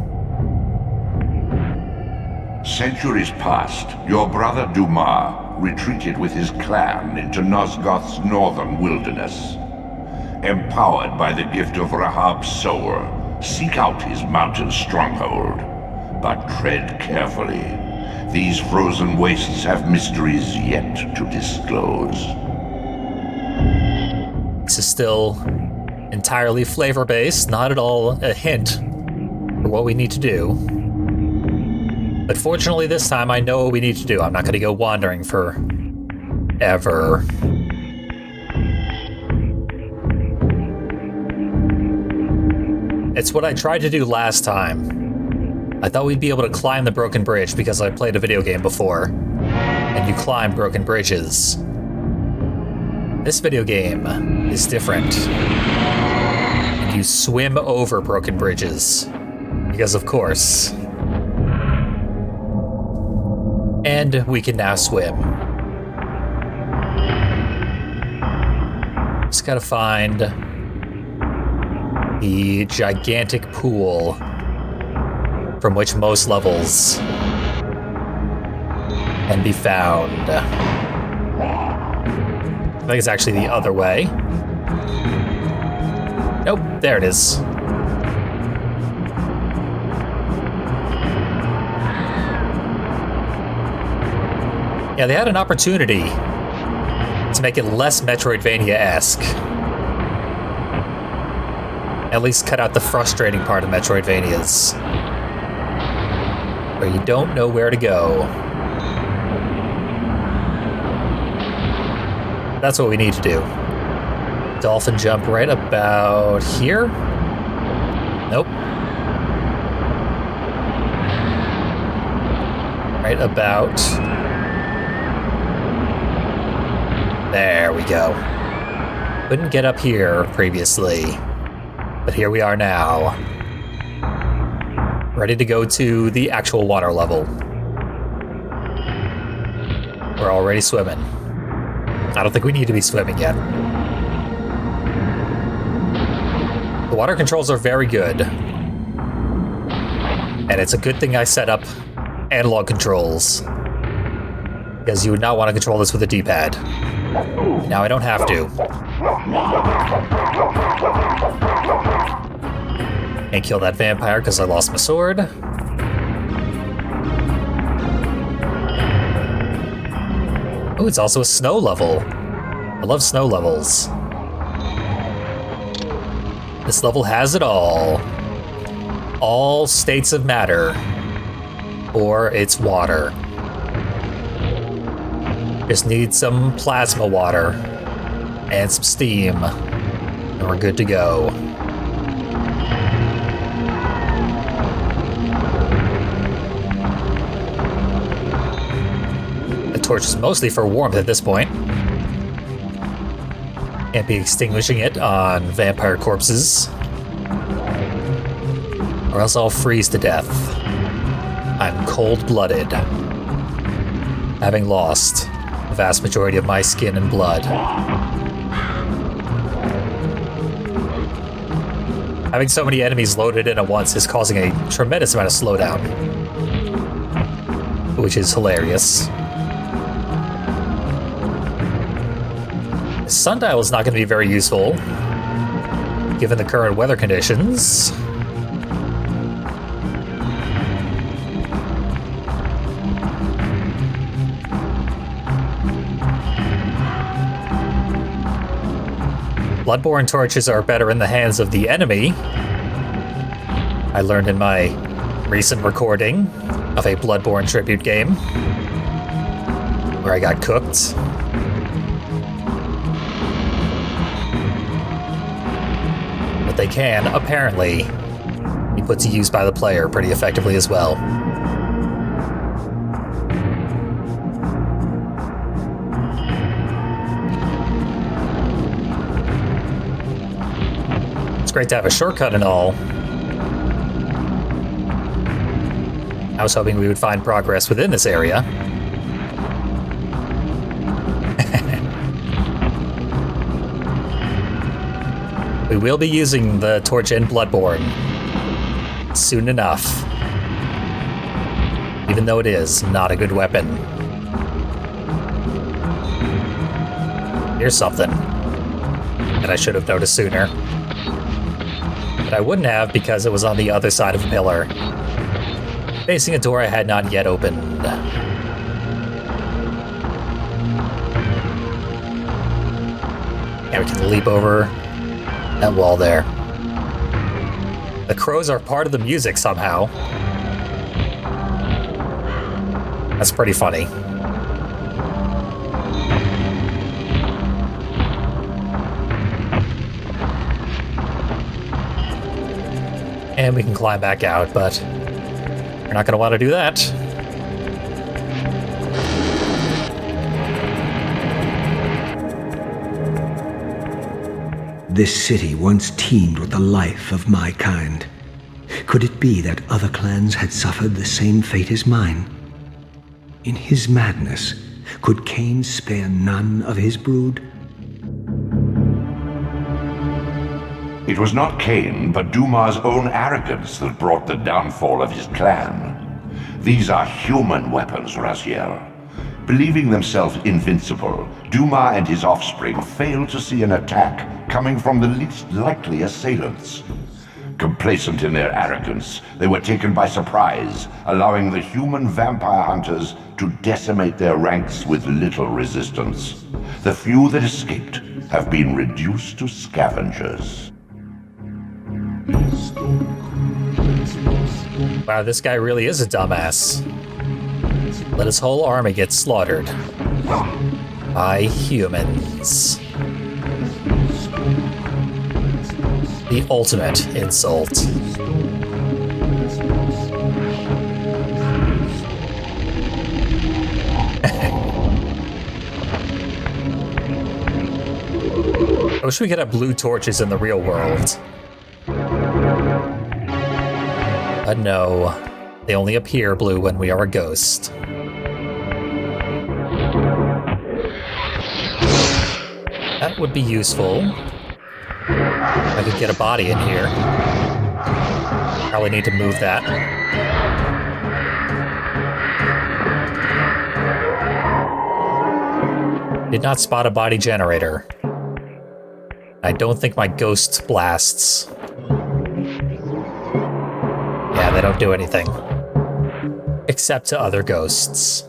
Centuries past, your brother Dumas retreated with his clan into Nosgoth's northern wilderness. Empowered by the gift of Rahab's soul, seek out his mountain stronghold. But tread carefully. These frozen wastes have mysteries yet to disclose. This is still entirely flavor-based, not at all a hint for what we need to do. But fortunately this time I know what we need to do. I'm not going to go wandering forever. It's what I tried to do last time. I thought we'd be able to climb the broken bridge because I played a video game before, and you climb broken bridges. This video game is different. And you swim over broken bridges. Because of course. And we can now swim. Just gotta find the gigantic pool from which most levels can be found. I think it's actually the other way. Nope, there it is. Yeah, they had an opportunity to make it less Metroidvania-esque. At least cut out the frustrating part of Metroidvanias, where you don't know where to go. That's what we need to do. Dolphin jump right about here? Nope. Right about... There we go. Couldn't get up here previously, but here we are now. Ready to go to the actual water level. We're already swimming. I don't think we need to be swimming yet. The water controls are very good. And it's a good thing I set up analog controls, because you would not want to control this with a D-pad. Now I don't have to. Can't kill that vampire because I lost my sword. Oh, it's also a snow level. I love snow levels. This level has it all. All states of matter. Or it's water. Just need some plasma water and some steam, and we're good to go. The torch is mostly for warmth at this point. Can't be extinguishing it on vampire corpses, or else I'll freeze to death. I'm cold-blooded, having lost the vast majority of my skin and blood. Having so many enemies loaded in at once is causing a tremendous amount of slowdown, which is hilarious. The sundial is not going to be very useful, given the current weather conditions. Bloodborne torches are better in the hands of the enemy. I learned in my recent recording of a Bloodborne tribute game, where I got cooked. but they can, apparently, be put to use by the player pretty effectively as well. It's great to have a shortcut and all. I was hoping we would find progress within this area. We will be using the torch in Bloodborne soon enough, even though it is not a good weapon. Here's something that I should have noticed sooner, but I wouldn't have because it was on the other side of a pillar, facing a door I had not yet opened. And we can leap over that wall there. The crows are part of the music somehow. That's pretty funny. And we can climb back out, but we're not going to want to do that. This city once teemed with the life of my kind. Could it be that other clans had suffered the same fate as mine? In his madness, could Kain spare none of his brood? It was not Kain, but Duma's own arrogance that brought the downfall of his clan. These are human weapons, Raziel. Believing themselves invincible, Duma and his offspring failed to see an attack coming from the least likely assailants. Complacent in their arrogance, they were taken by surprise, allowing the human vampire hunters to decimate their ranks with little resistance. The few that escaped have been reduced to scavengers. Wow, this guy really is a dumbass. Let his whole army get slaughtered by humans. The ultimate insult. I wish we could have blue torches in the real world. But no, they only appear blue when we are a ghost. That would be useful. I could get a body in here. Probably need to move that. Did not spot a body generator. I don't think my ghost blasts. Yeah, they don't do anything. Except to other ghosts.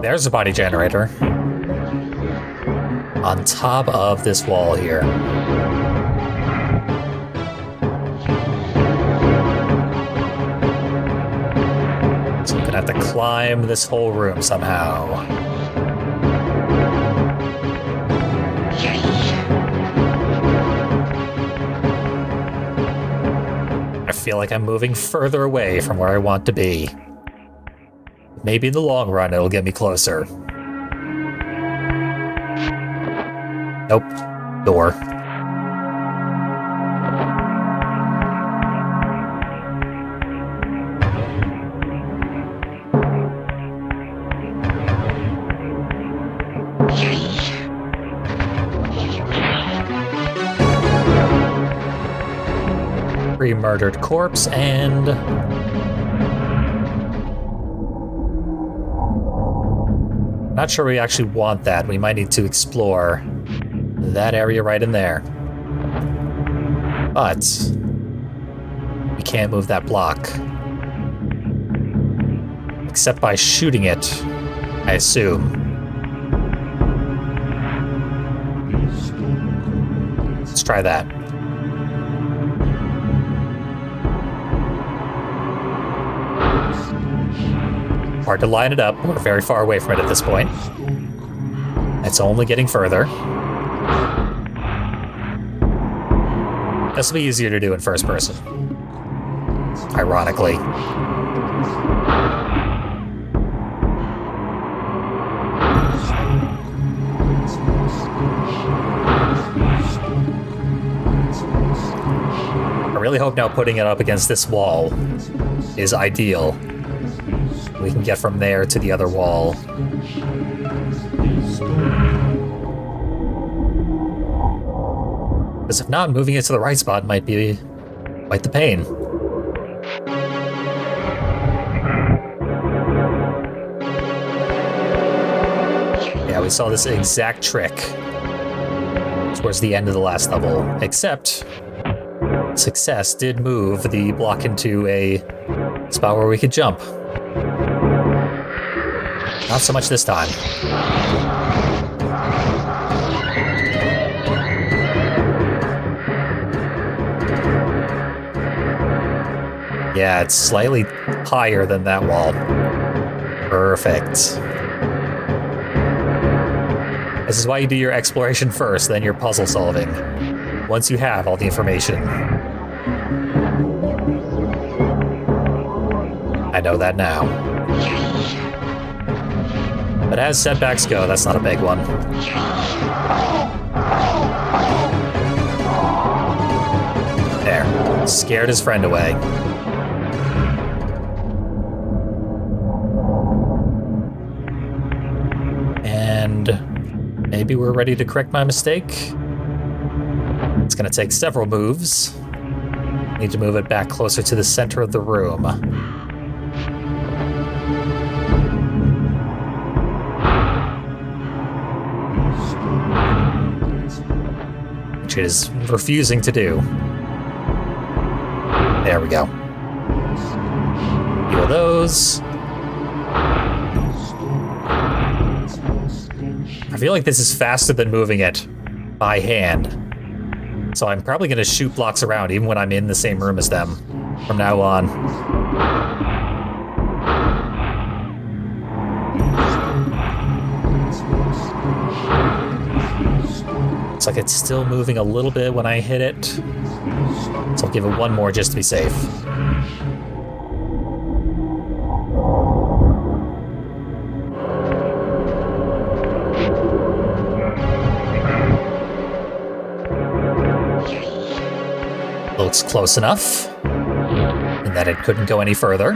There's a body generator. On top of this wall here. So I'm gonna have to climb this whole room somehow. I feel like I'm moving further away from where I want to be. Maybe in the long run, it'll get me closer. Nope. Door. Pre-murdered corpse and... Not sure we actually want that. We might need to explore that area right in there. But we can't move that block. Except by shooting it, I assume. Let's try that. Hard to line it up. We're very far away from it at this point. It's only getting further. This will be easier to do in first person. Ironically. I really hope now putting it up against this wall is ideal. We can get from there to the other wall. Because if not, moving it to the right spot might be quite the pain. Yeah, we saw this exact trick towards the end of the last level, except success did move the block into a spot where we could jump. Not so much this time. Yeah, it's slightly higher than that wall. Perfect. This is why you do your exploration first, then your puzzle solving. Once you have all the information. I know that now. But as setbacks go, that's not a big one. There. Scared his friend away. And maybe we're ready to correct my mistake. It's gonna take several moves. Need to move it back closer to the center of the room. Which it is refusing to do. There we go. Heal those. I feel like this is faster than moving it by hand. So I'm probably going to shoot blocks around even when I'm in the same room as them from now on. Looks like it's still moving a little bit when I hit it. So I'll give it one more just to be safe. Looks close enough, in that it couldn't go any further.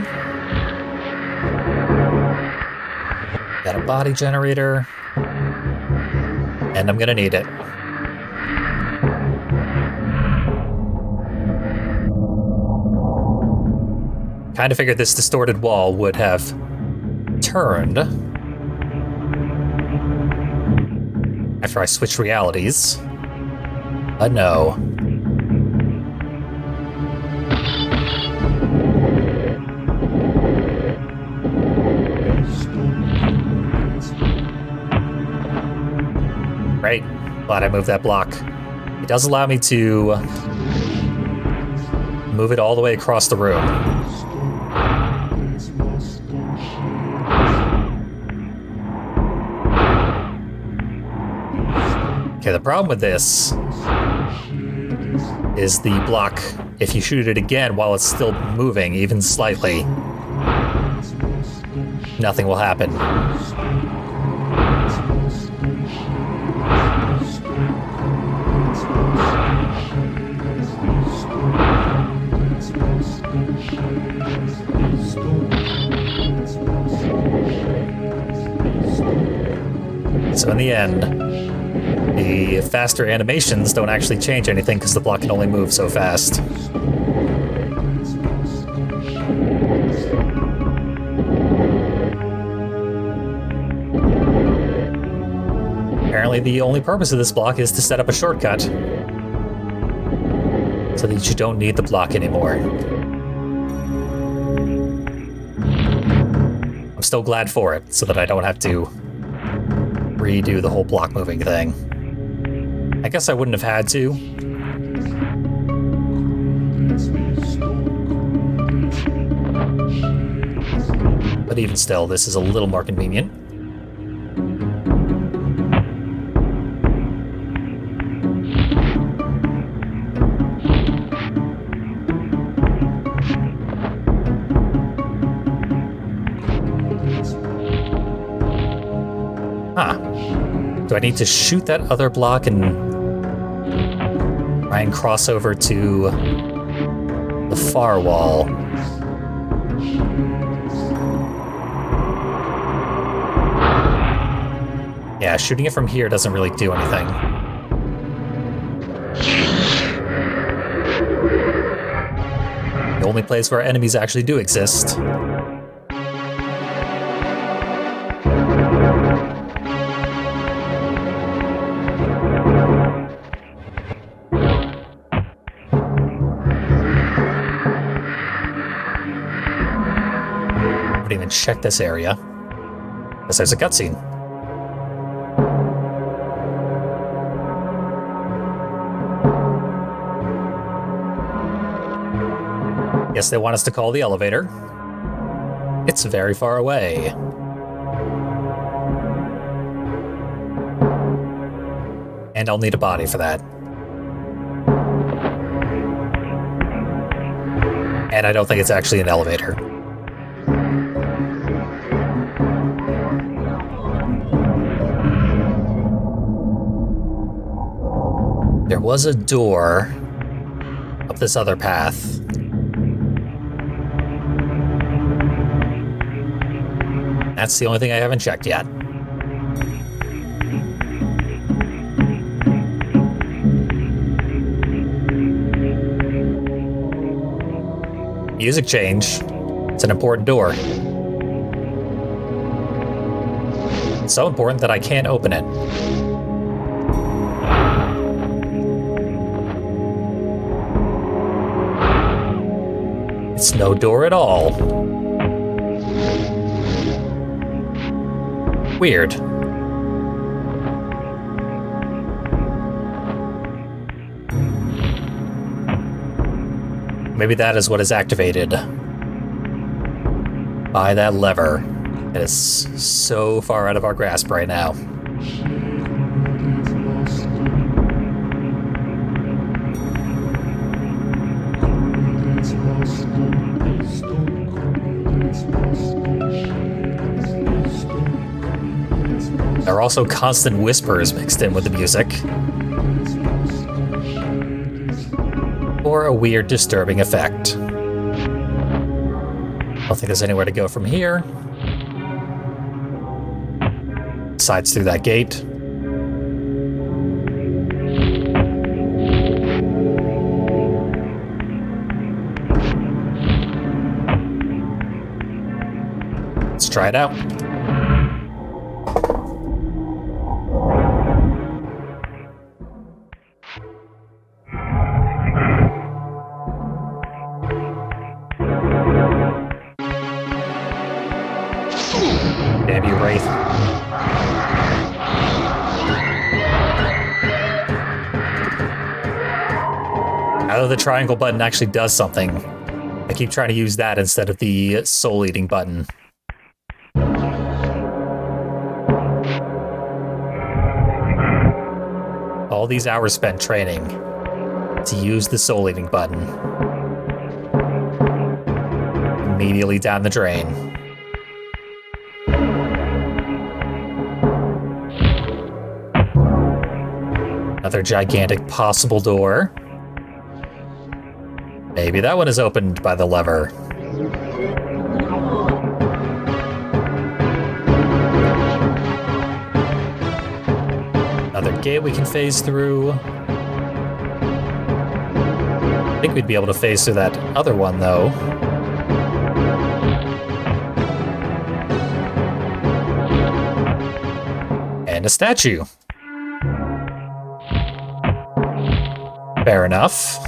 Got a body generator, and I'm gonna need it. Kind of figured this distorted wall would have turned after I switched realities, but no. Great. Glad I moved that block. It does allow me to move it all the way across the room. Okay, the problem with this is the block, if you shoot it again while it's still moving, even slightly, nothing will happen. So in the end, the faster animations don't actually change anything because the block can only move so fast. Apparently the only purpose of this block is to set up a shortcut so that you don't need the block anymore. I'm still glad for it, so that I don't have to redo the whole block moving thing. I guess I wouldn't have had to. But but even still, this is a little more convenient. Huh. Do I need to shoot that other block and try and cross over to the far wall? Yeah, shooting it from here doesn't really do anything. The only place where enemies actually do exist. I haven't even checked this area, because there's a cutscene. Guess they want us to call the elevator. It's very far away. And I'll need a body for that. And I don't think it's actually an elevator. There was a door up this other path. That's the only thing I haven't checked yet. Music change. It's an important door. It's so important that I can't open it. It's no door at all. Weird. Maybe that is what is activated by that lever. It is so far out of our grasp right now. There are also constant whispers mixed in with the music. For a weird, disturbing effect. I don't think there's anywhere to go from here. Sides through that gate. Let's try it out. Damn you, Wraith. Now that the triangle button actually does something, I keep trying to use that instead of the soul-eating button. All these hours spent training to use the soul-eating button. Immediately down the drain. Another gigantic possible door. Maybe that one is opened by the lever. Another gate we can phase through. I think we'd be able to phase through that other one, though. And a statue. Fair enough.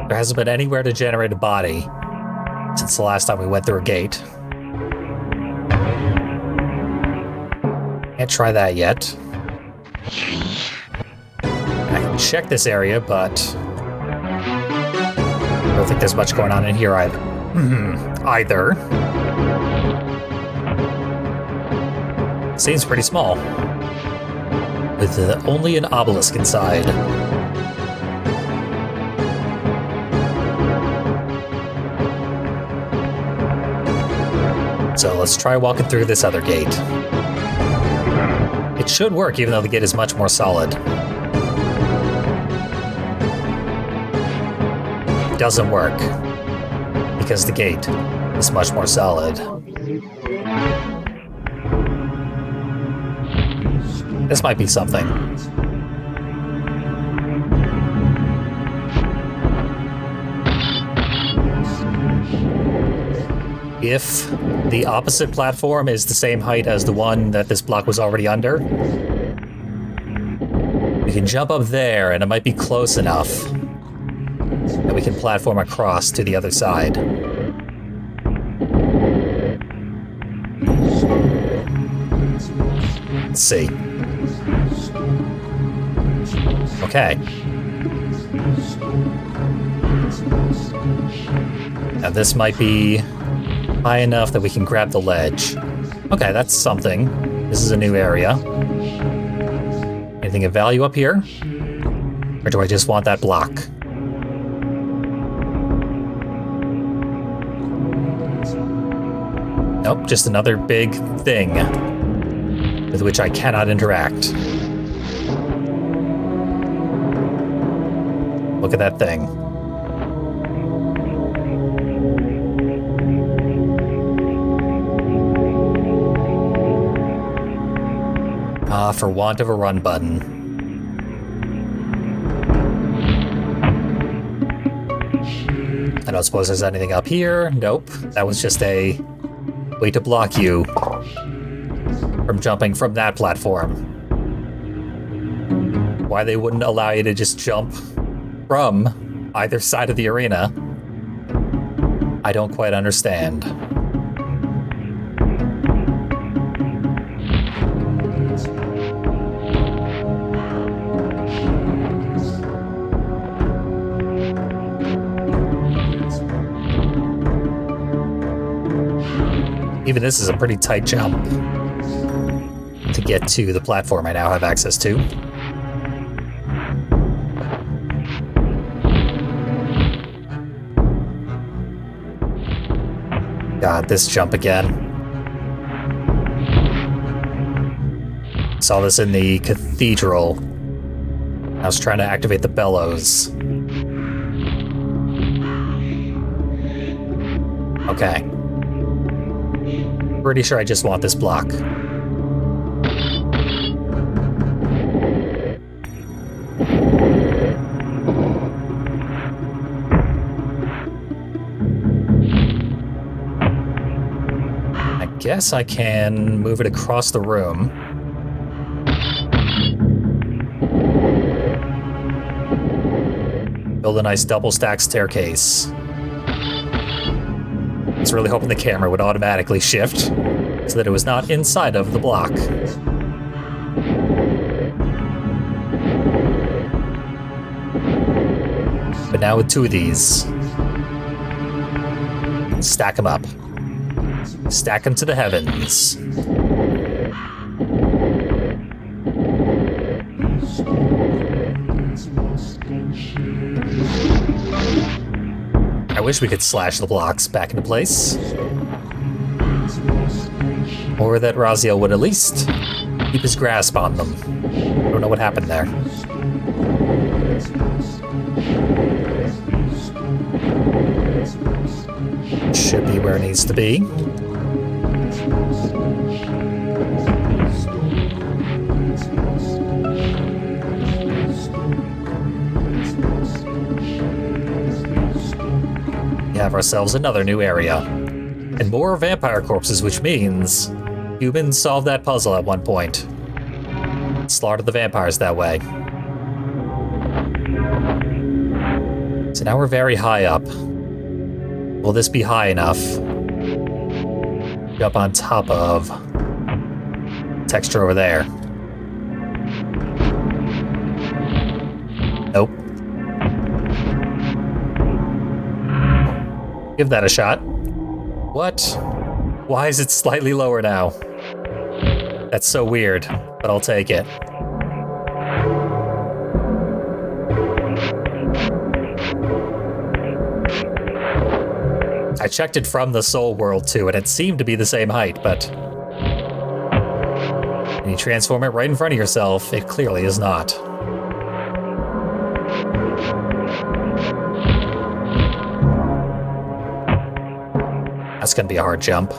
There hasn't been anywhere to generate a body since the last time we went through a gate. Can't try that yet. I can check this area, but I don't think there's much going on in here either. Seems pretty small, with only an obelisk inside. So let's try walking through this other gate. It should work, even though the gate is much more solid. It doesn't work, because the gate is much more solid. This might be something. If the opposite platform is the same height as the one that this block was already under, we can jump up there and it might be close enough that we can platform across to the other side. Let's see. Okay. Now this might be high enough that we can grab the ledge. Okay, that's something. This is a new area. Anything of value up here? Or do I just want that block? Nope, just another big thing with which I cannot interact. Look at that thing. For want of a run button. I don't suppose there's anything up here. Nope. That was just a way to block you from jumping from that platform. Why they wouldn't allow you to just jump from either side of the arena, I don't quite understand. Even this is a pretty tight jump to get to the platform I now have access to. God, this jump again. Saw this in the cathedral. I was trying to activate the bellows. Okay. Pretty sure I just want this block. I guess I can move it across the room. Build a nice double stack staircase. I was really hoping the camera would automatically shift so that it was not inside of the block. But now with two of these, stack them up. Stack them to the heavens. I wish we could slash the blocks back into place. Or that Raziel would at least keep his grasp on them. I don't know what happened there. Should be where it needs to be. We have ourselves another new area. And more vampire corpses, which means humans solved that puzzle at one point. Slaughtered the vampires that way. So now we're very high up. Will this be high enough? Up on top of texture over there. Nope. Give that a shot. What? Why is it slightly lower now? That's so weird, but I'll take it. I checked it from the Soul World too, and it seemed to be the same height, but when you transform it right in front of yourself, it clearly is not. That's gonna be a hard jump.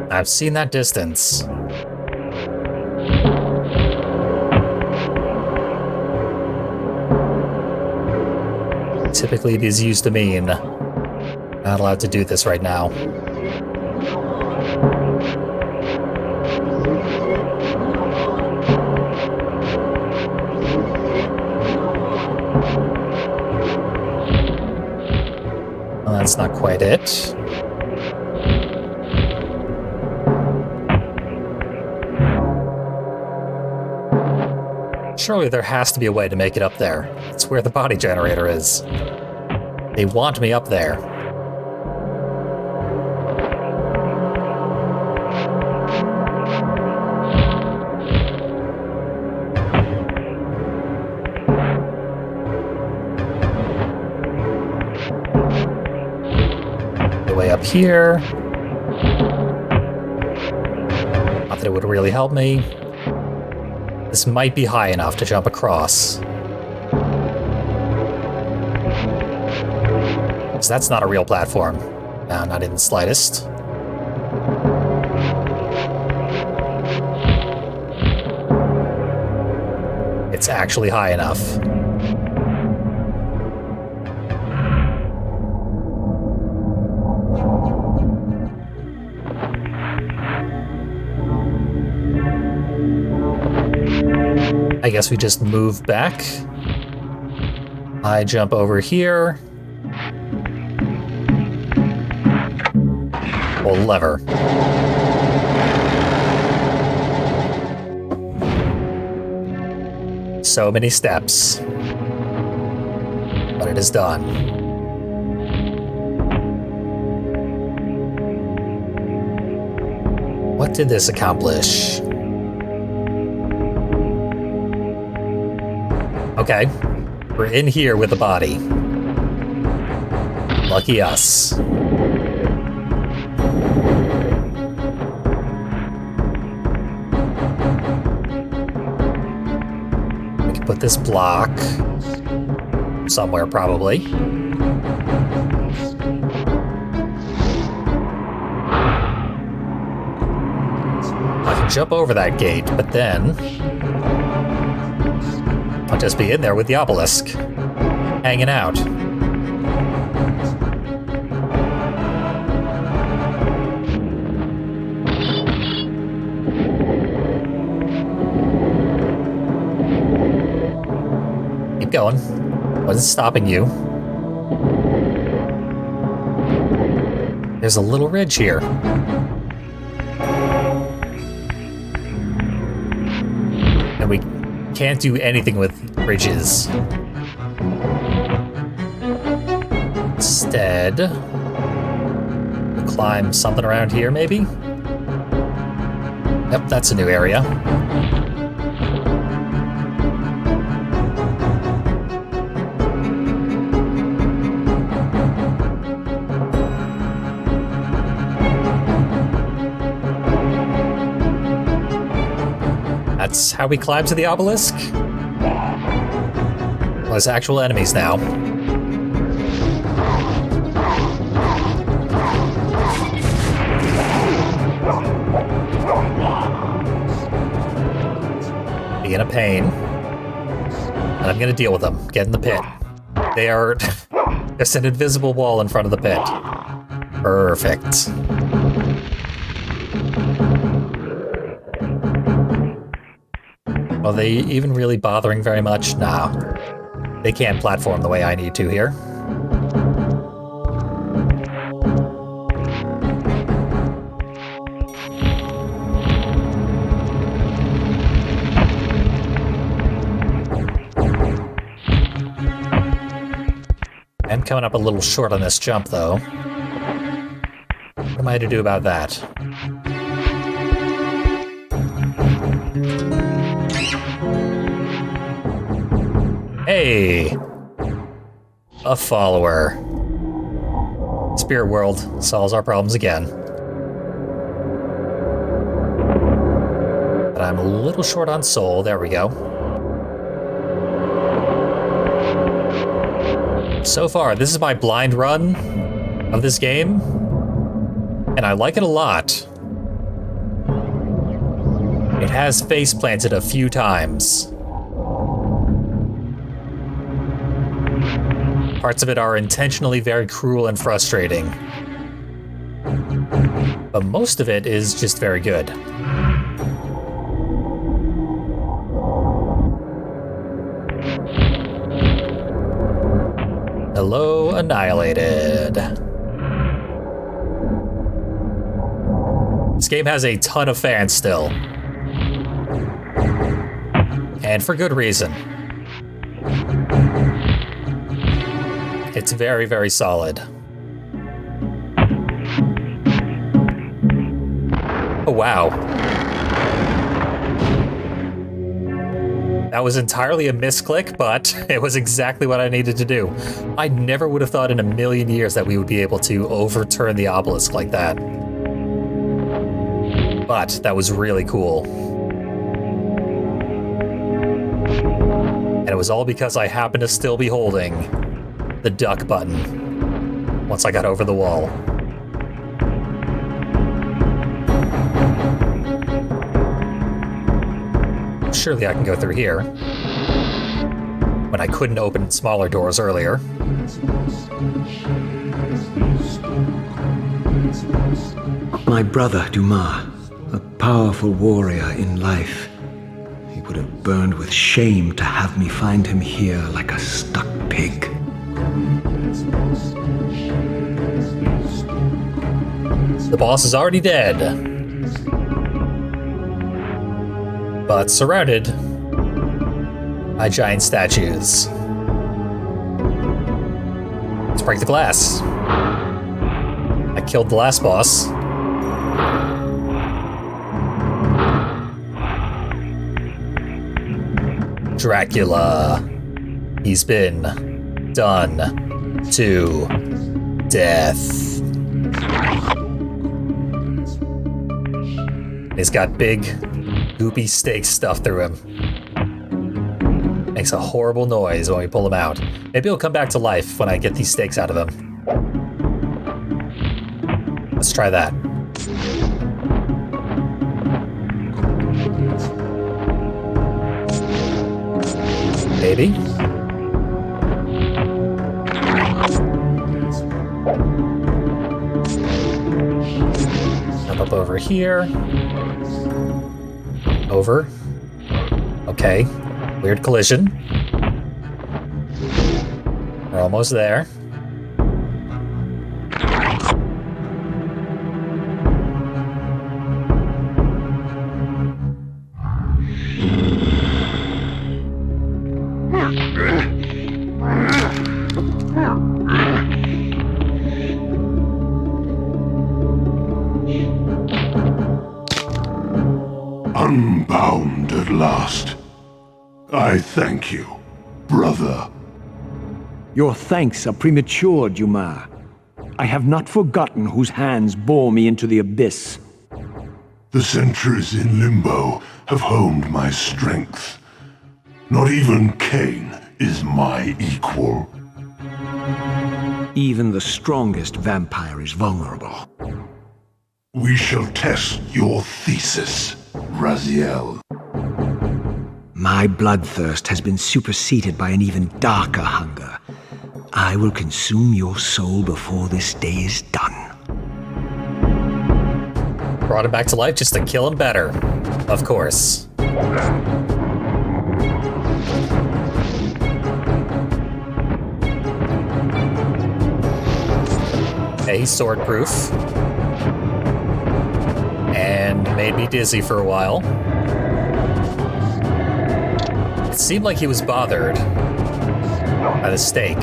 I've seen that distance. Typically, it is used to mean not allowed to do this right now. Well, that's not quite it. Surely there has to be a way to make it up there. It's where the body generator is. They want me up there. The way up here. Not that it would really help me. This might be high enough to jump across. Because that's not a real platform. No, not in the slightest. It's actually high enough. I guess we just move back. I jump over here. Pull lever. So many steps. But it is done. What did this accomplish? Okay, we're in here with the body. Lucky us. We can put this block somewhere, probably. I can jump over that gate, but then I'll just be in there with the obelisk, hanging out. Keep going. What is stopping you? There's a little ridge here. And we can't do anything with ridges. Instead, we'll climb something around here, maybe? Yep, that's a new area. That's how we climb to the obelisk? Well, there's actual enemies now. Being a pain. And I'm gonna deal with them. Get in the pit. They are... There's an invisible wall in front of the pit. Perfect. Are they even really bothering very much? Nah. They can't platform the way I need to here. I'm coming up a little short on this jump, though. What am I to do about that? Hey! A follower. Spirit World solves our problems again. But I'm a little short on soul. There we go. So far, this is my blind run of this game, and I like it a lot. It has face planted a few times. Parts of it are intentionally very cruel and frustrating. But most of it is just very good. Hello, Annihilated. This game has a ton of fans still. And for good reason. It's very, very solid. Oh, wow. That was entirely a misclick, but it was exactly what I needed to do. I never would have thought in a million years that we would be able to overturn the obelisk like that. But that was really cool. And it was all because I happened to still be holding the duck button once I got over the wall. Surely I can go through here. When I couldn't open smaller doors earlier. My brother, Dumas, a powerful warrior in life. He would have burned with shame to have me find him here like a stuck pig. The boss is already dead. But surrounded by giant statues. Let's break the glass. I killed the last boss. Dracula. He's been done to death. He's got big, goopy steaks stuffed through him. Makes a horrible noise when we pull him out. Maybe he'll come back to life when I get these steaks out of him. Let's try that. Maybe. Jump up over here. Over. Okay. Weird collision. We're almost there. Unbound at last. I thank you, brother. Your thanks are premature, Dumas. I have not forgotten whose hands bore me into the abyss. The centuries in limbo have honed my strength. Not even Kain is my equal. Even the strongest vampire is vulnerable. We shall test your thesis, Raziel. My bloodthirst has been superseded by an even darker hunger. I will consume your soul before this day is done. Brought him back to life just to kill him better. Of course. Okay, he's sword-proof. And made me dizzy for a while. It seemed like he was bothered by the stake.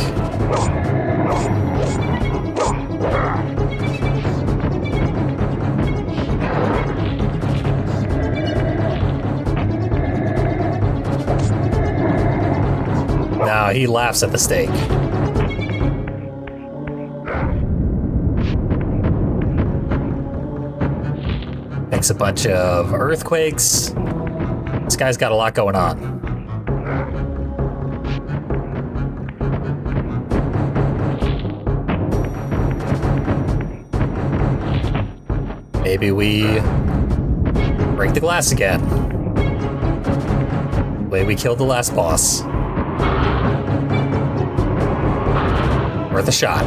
No, he laughs at the stake. Makes a bunch of earthquakes. This guy's got a lot going on. Maybe we break the glass again. The way we killed the last boss. Worth a shot.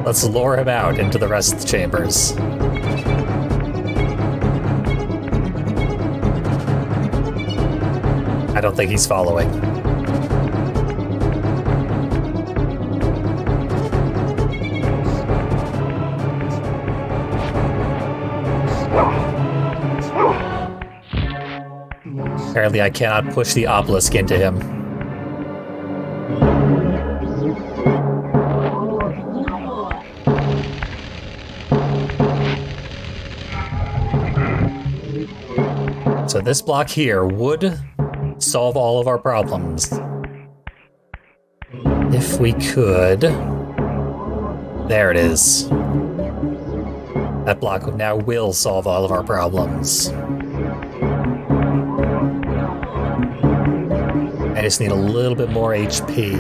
Let's lure him out into the rest of the chambers. I don't think he's following. Apparently I cannot push the obelisk into him. So this block here would solve all of our problems. If we could... There it is. That block now will solve all of our problems. I just need a little bit more HP.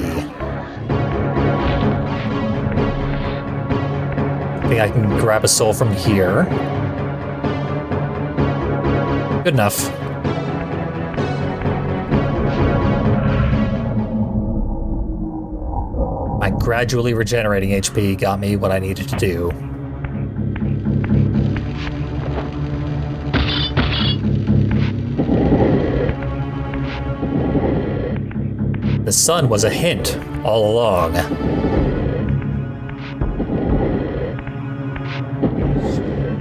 I think I can grab a soul from here. Good enough. My gradually regenerating HP got me what I needed to do. The sun was a hint all along.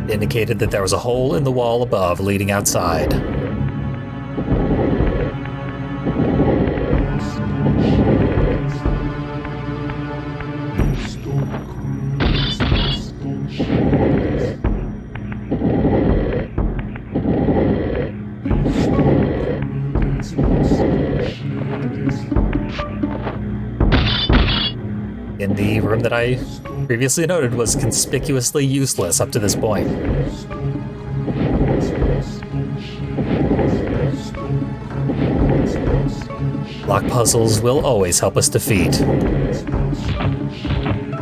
It indicated that there was a hole in the wall above leading outside. In the room that I previously noted was conspicuously useless up to this point. Block puzzles will always help us defeat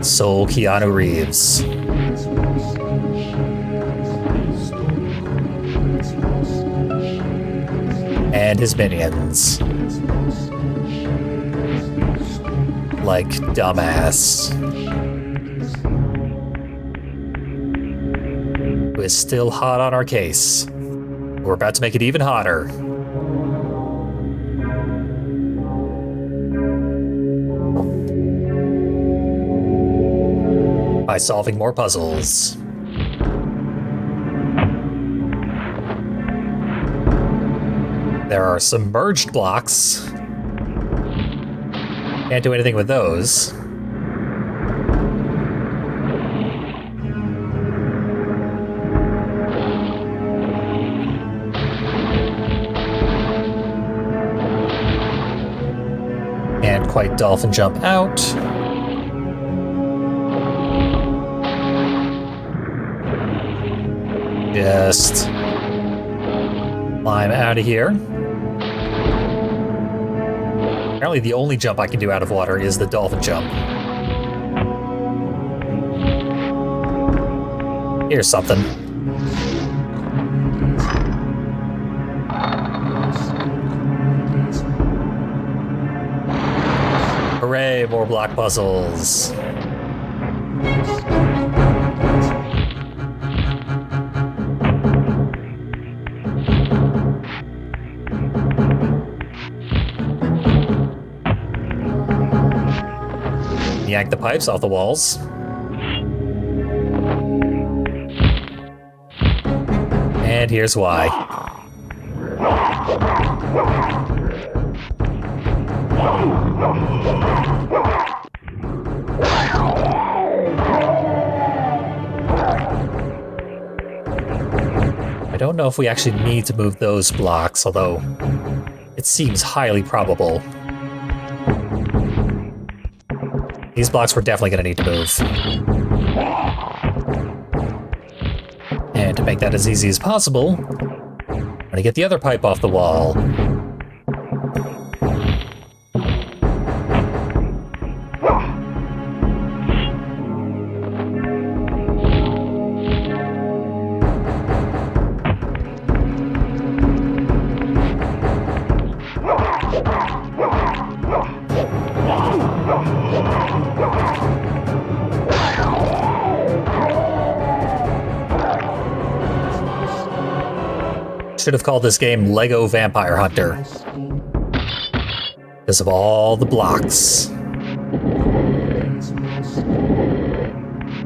Soul Keanu Reeves. And his minions. Like dumbass. Who is still hot on our case. We're about to make it even hotter. By solving more puzzles. There are submerged blocks. Can't do anything with those. Can't quite dolphin jump out. Just climb out of here. Apparently the only jump I can do out of water is the dolphin jump. Here's something. Hooray, more block puzzles. yank the pipes off the walls. And here's why. I don't know if we actually need to move those blocks, although it seems highly probable. These blocks we're definitely going to need to move. And to make that as easy as possible, I'm going to get the other pipe off the wall. Should have called this game Lego Vampire Hunter. Because of all the blocks.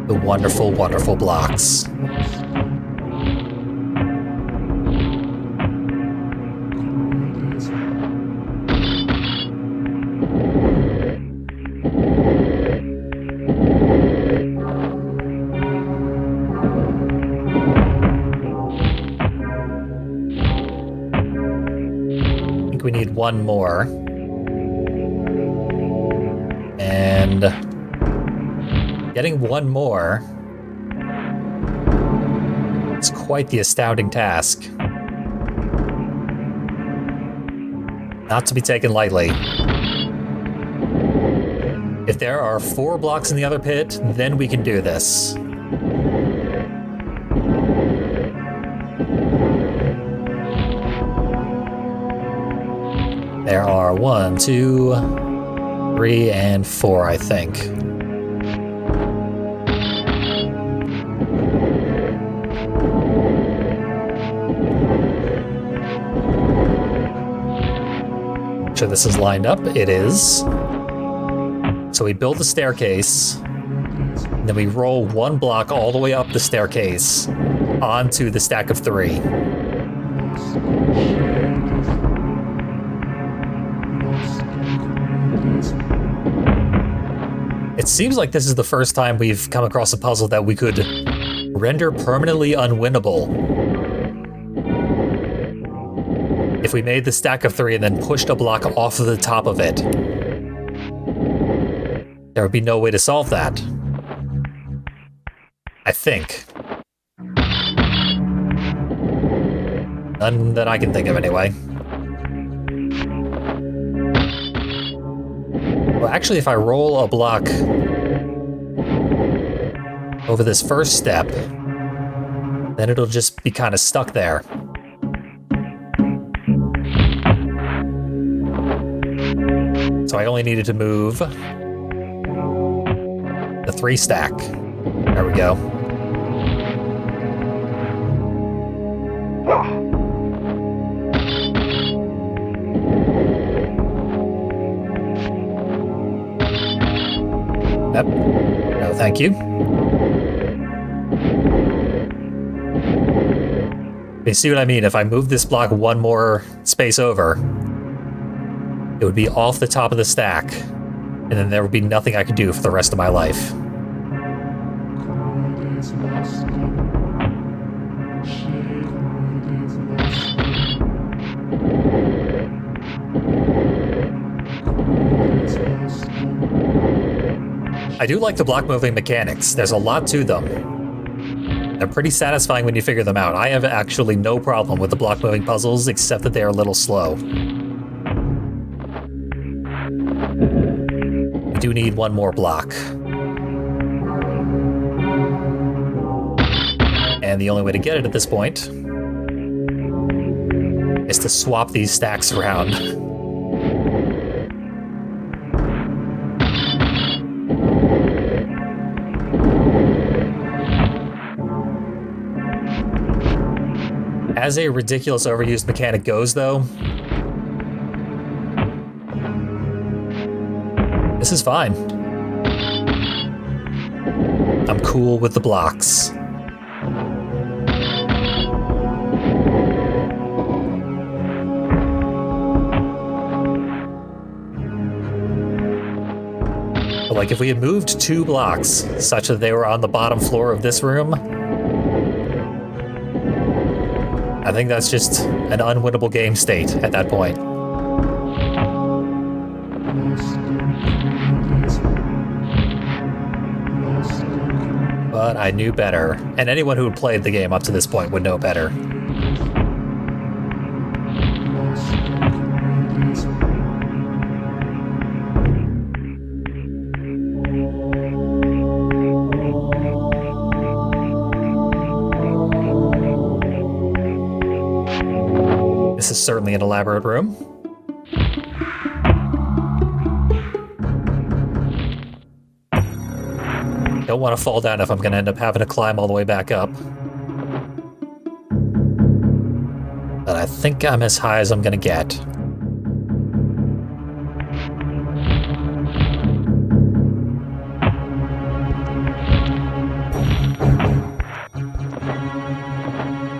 The wonderful, wonderful blocks. We need one more. And getting one more is quite the astounding task. Not to be taken lightly. If there are 4 blocks in the other pit, then we can do this. There are 1, 2, 3, and 4, I think. Sure this is lined up. It is. So we build the staircase, and then we roll 1 block all the way up the staircase onto the stack of 3. It seems like this is the first time we've come across a puzzle that we could render permanently unwinnable. If we made the stack of 3 and then pushed a block off of the top of it, there would be no way to solve that. I think. None that I can think of, anyway. Well, actually, if I roll a block over this first step, then it'll just be kind of stuck there. So I only needed to move the 3 stack. There we go. Yep. No, thank you. You see what I mean? If I move this block 1 more space over, it would be off the top of the stack, and then there would be nothing I could do for the rest of my life. I do like the block moving mechanics. There's a lot to them. They're pretty satisfying when you figure them out. I have actually no problem with the block moving puzzles, except that they are a little slow. We do need 1 more block. And the only way to get it at this point is to swap these stacks around. As a ridiculous overused mechanic goes, though, this is fine. I'm cool with the blocks. But like, if we had moved 2 blocks such that they were on the bottom floor of this room, I think that's just an unwinnable game state at that point. But I knew better, and anyone who had played the game up to this point would know better. This is certainly an elaborate room. Don't want to fall down if I'm going to end up having to climb all the way back up. But I think I'm as high as I'm going to get.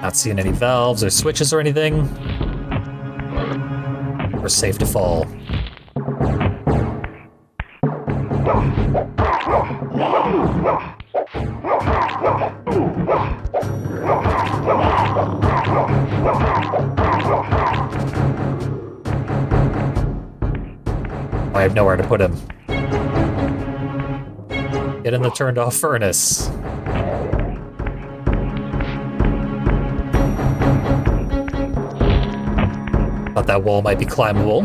Not seeing any valves or switches or anything. We're safe to fall. I have nowhere to put him. Get in the turned off furnace. Thought that wall might be climbable.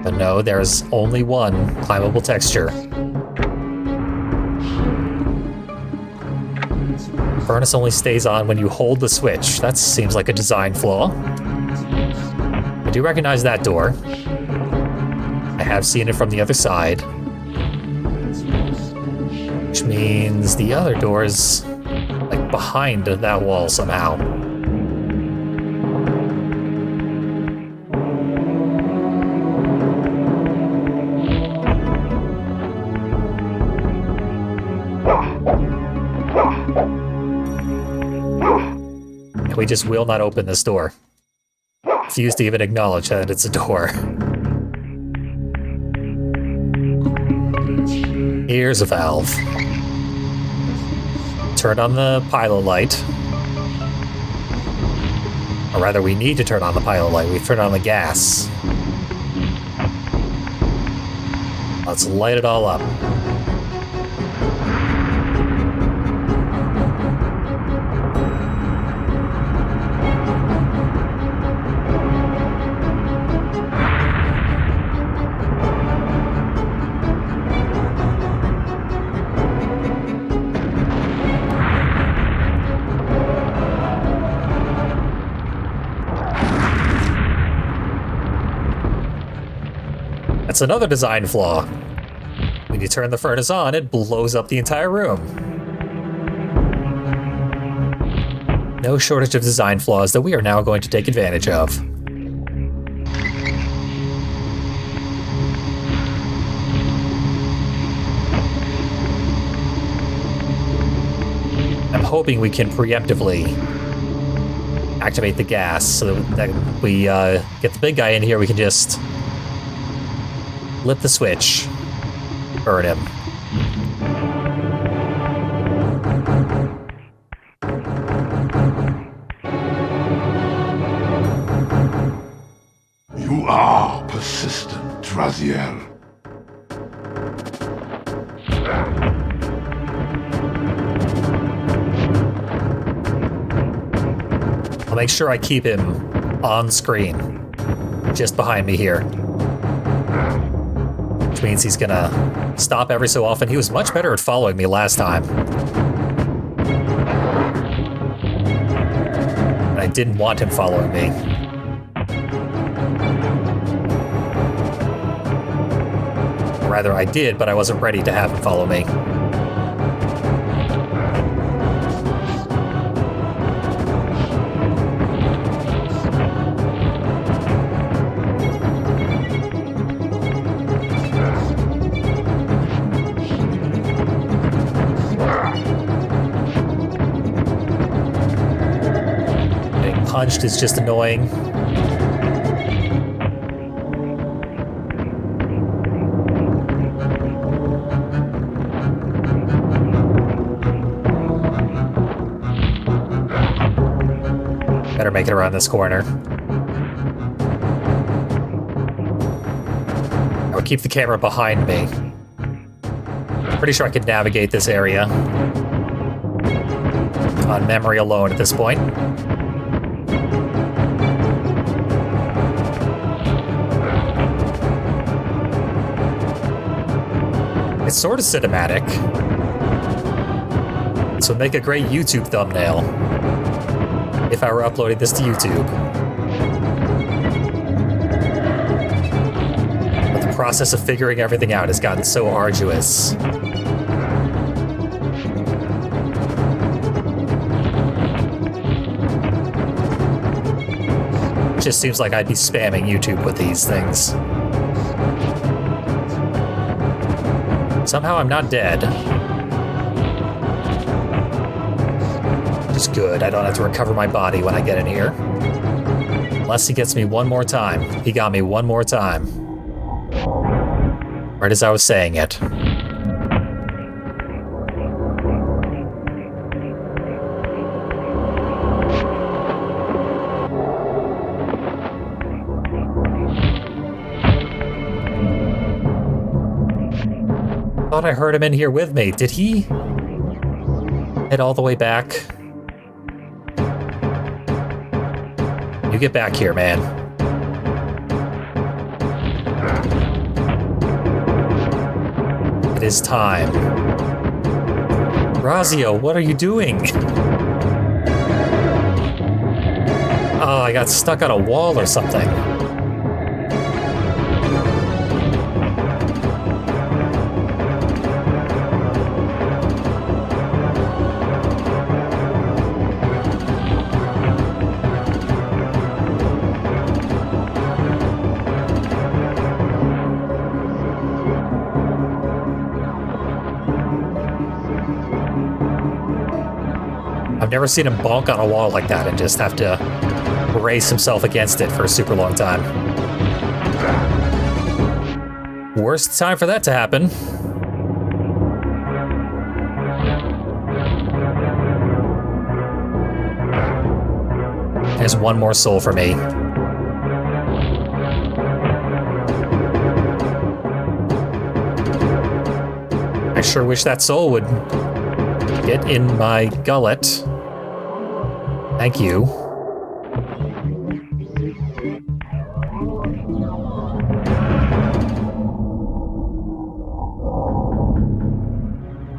But no, there's only one climbable texture. Furnace only stays on when you hold the switch. That seems like a design flaw. I do recognize that door. I have seen it from the other side. Which means the other door is like behind that wall somehow. And we just will not open this door. Refuse to even acknowledge that it's a door. Here's a valve. Turn on the pilot light. Or rather, we need to turn on the pilot light. We've turned on the gas. Let's light it all up. That's another design flaw. When you turn the furnace on, it blows up the entire room. No shortage of design flaws that we are now going to take advantage of. I'm hoping we can preemptively activate the gas so that we get the big guy in here, we can just flip the switch. Burn him. You are persistent, Raziel. I'll make sure I keep him on screen, just behind me here. Which means he's gonna stop every so often. He was much better at following me last time. And I didn't want him following me. Or rather, I did, but I wasn't ready to have him follow me. hunched is just annoying. Better make it around this corner. I would keep the camera behind me. Pretty sure I could navigate this area on memory alone at this point. It's sort of cinematic. This would make a great YouTube thumbnail if I were uploading this to YouTube. But the process of figuring everything out has gotten so arduous. It just seems like I'd be spamming YouTube with these things. Somehow I'm not dead. Which is good, I don't have to recover my body when I get in here. Unless he gets me one more time. He got me one more time. Right as I was saying it. Thought I heard him in here with me. Did he head all the way back? You get back here, man. It is time. Razio, what are you doing? Oh, I got stuck on a wall or something. I've never seen him bonk on a wall like that and just have to brace himself against it for a super long time. Worst time for that to happen. There's one more soul for me. I sure wish that soul would get in my gullet. Thank you.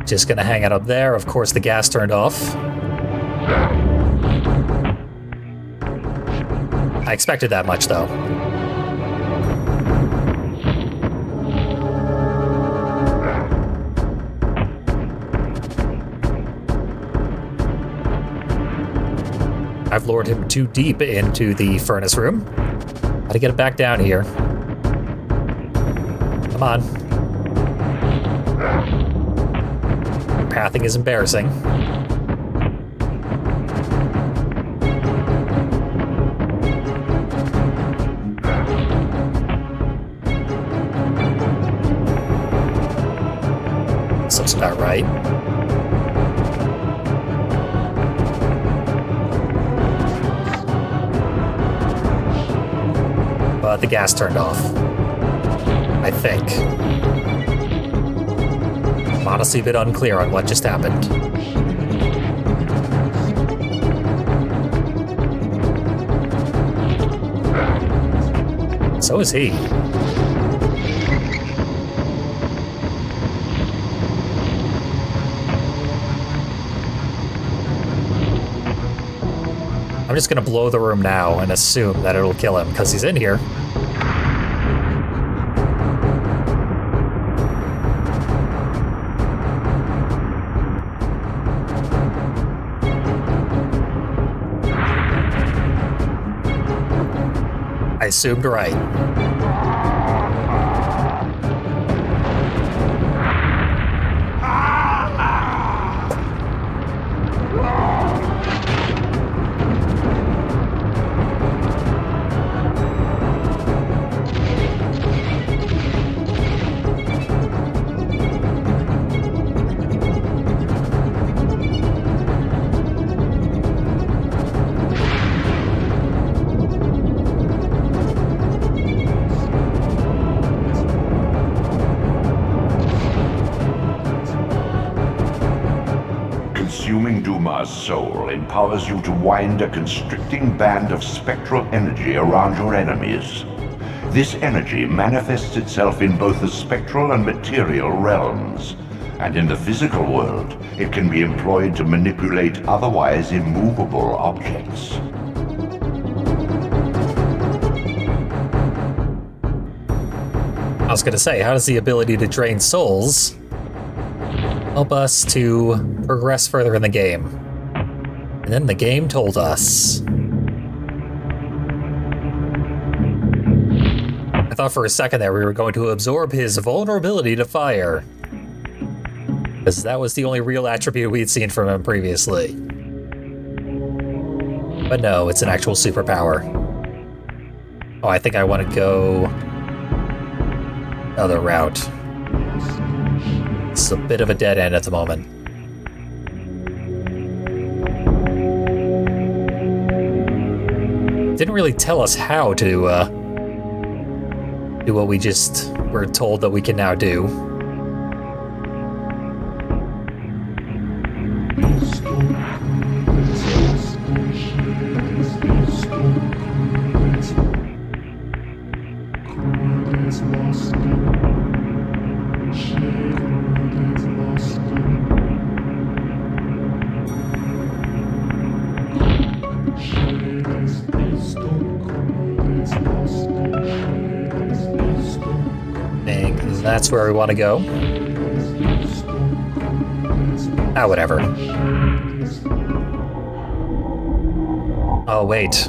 Just gonna hang it up there. Of course, the gas turned off. I expected that much, though. I've lured him too deep into the furnace room. Gotta get him back down here. Come on. Pathing is embarrassing. This looks about right. But the gas turned off. I think. I'm honestly a bit unclear on what just happened. So is he. I'm just gonna blow the room now and assume that it'll kill him because he's in here. I assumed right. A soul empowers you to wind a constricting band of spectral energy around your enemies. This energy manifests itself in both the spectral and material realms, and in the physical world, it can be employed to manipulate otherwise immovable objects. I was gonna say, how does the ability to drain souls help us to progress further in the game? And then the game told us. I thought for a second there we were going to absorb his vulnerability to fire, because that was the only real attribute we'd seen from him previously. But no, it's an actual superpower. Oh, I think I want to go other route. It's a bit of a dead end at the moment. Didn't really tell us how to do what we just were told that we can now do. That's where we want to go. Ah, whatever. Oh, wait.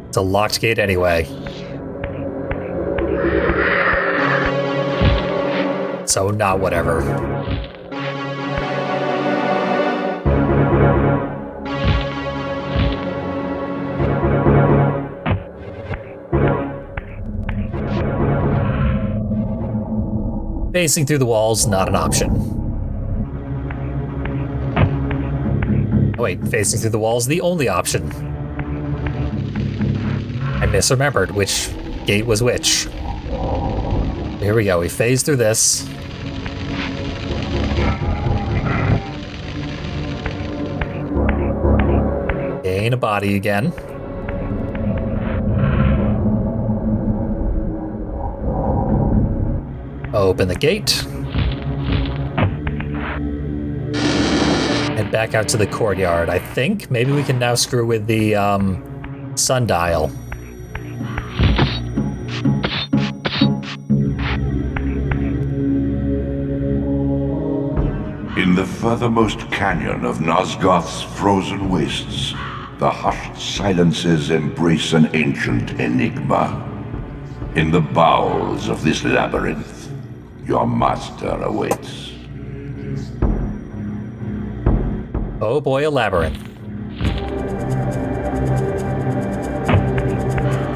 It's a locked gate anyway. So, not whatever. Facing through the walls, not an option. Oh wait, facing through the walls, the only option. I misremembered which gate was which. Here we go, we phase through this. Gain a body again. Open the gate. Head back out to the courtyard. I think maybe we can now screw with the sundial. In the furthermost canyon of Nosgoth's frozen wastes, the hushed silences embrace an ancient enigma. In the bowels of this labyrinth, your master awaits. Oh boy, a labyrinth.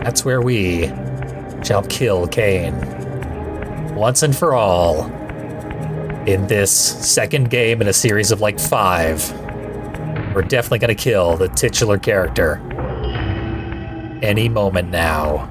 That's where we shall kill Kain. Once and for all. In this second game in a series of like 5. We're definitely gonna kill the titular character. Any moment now.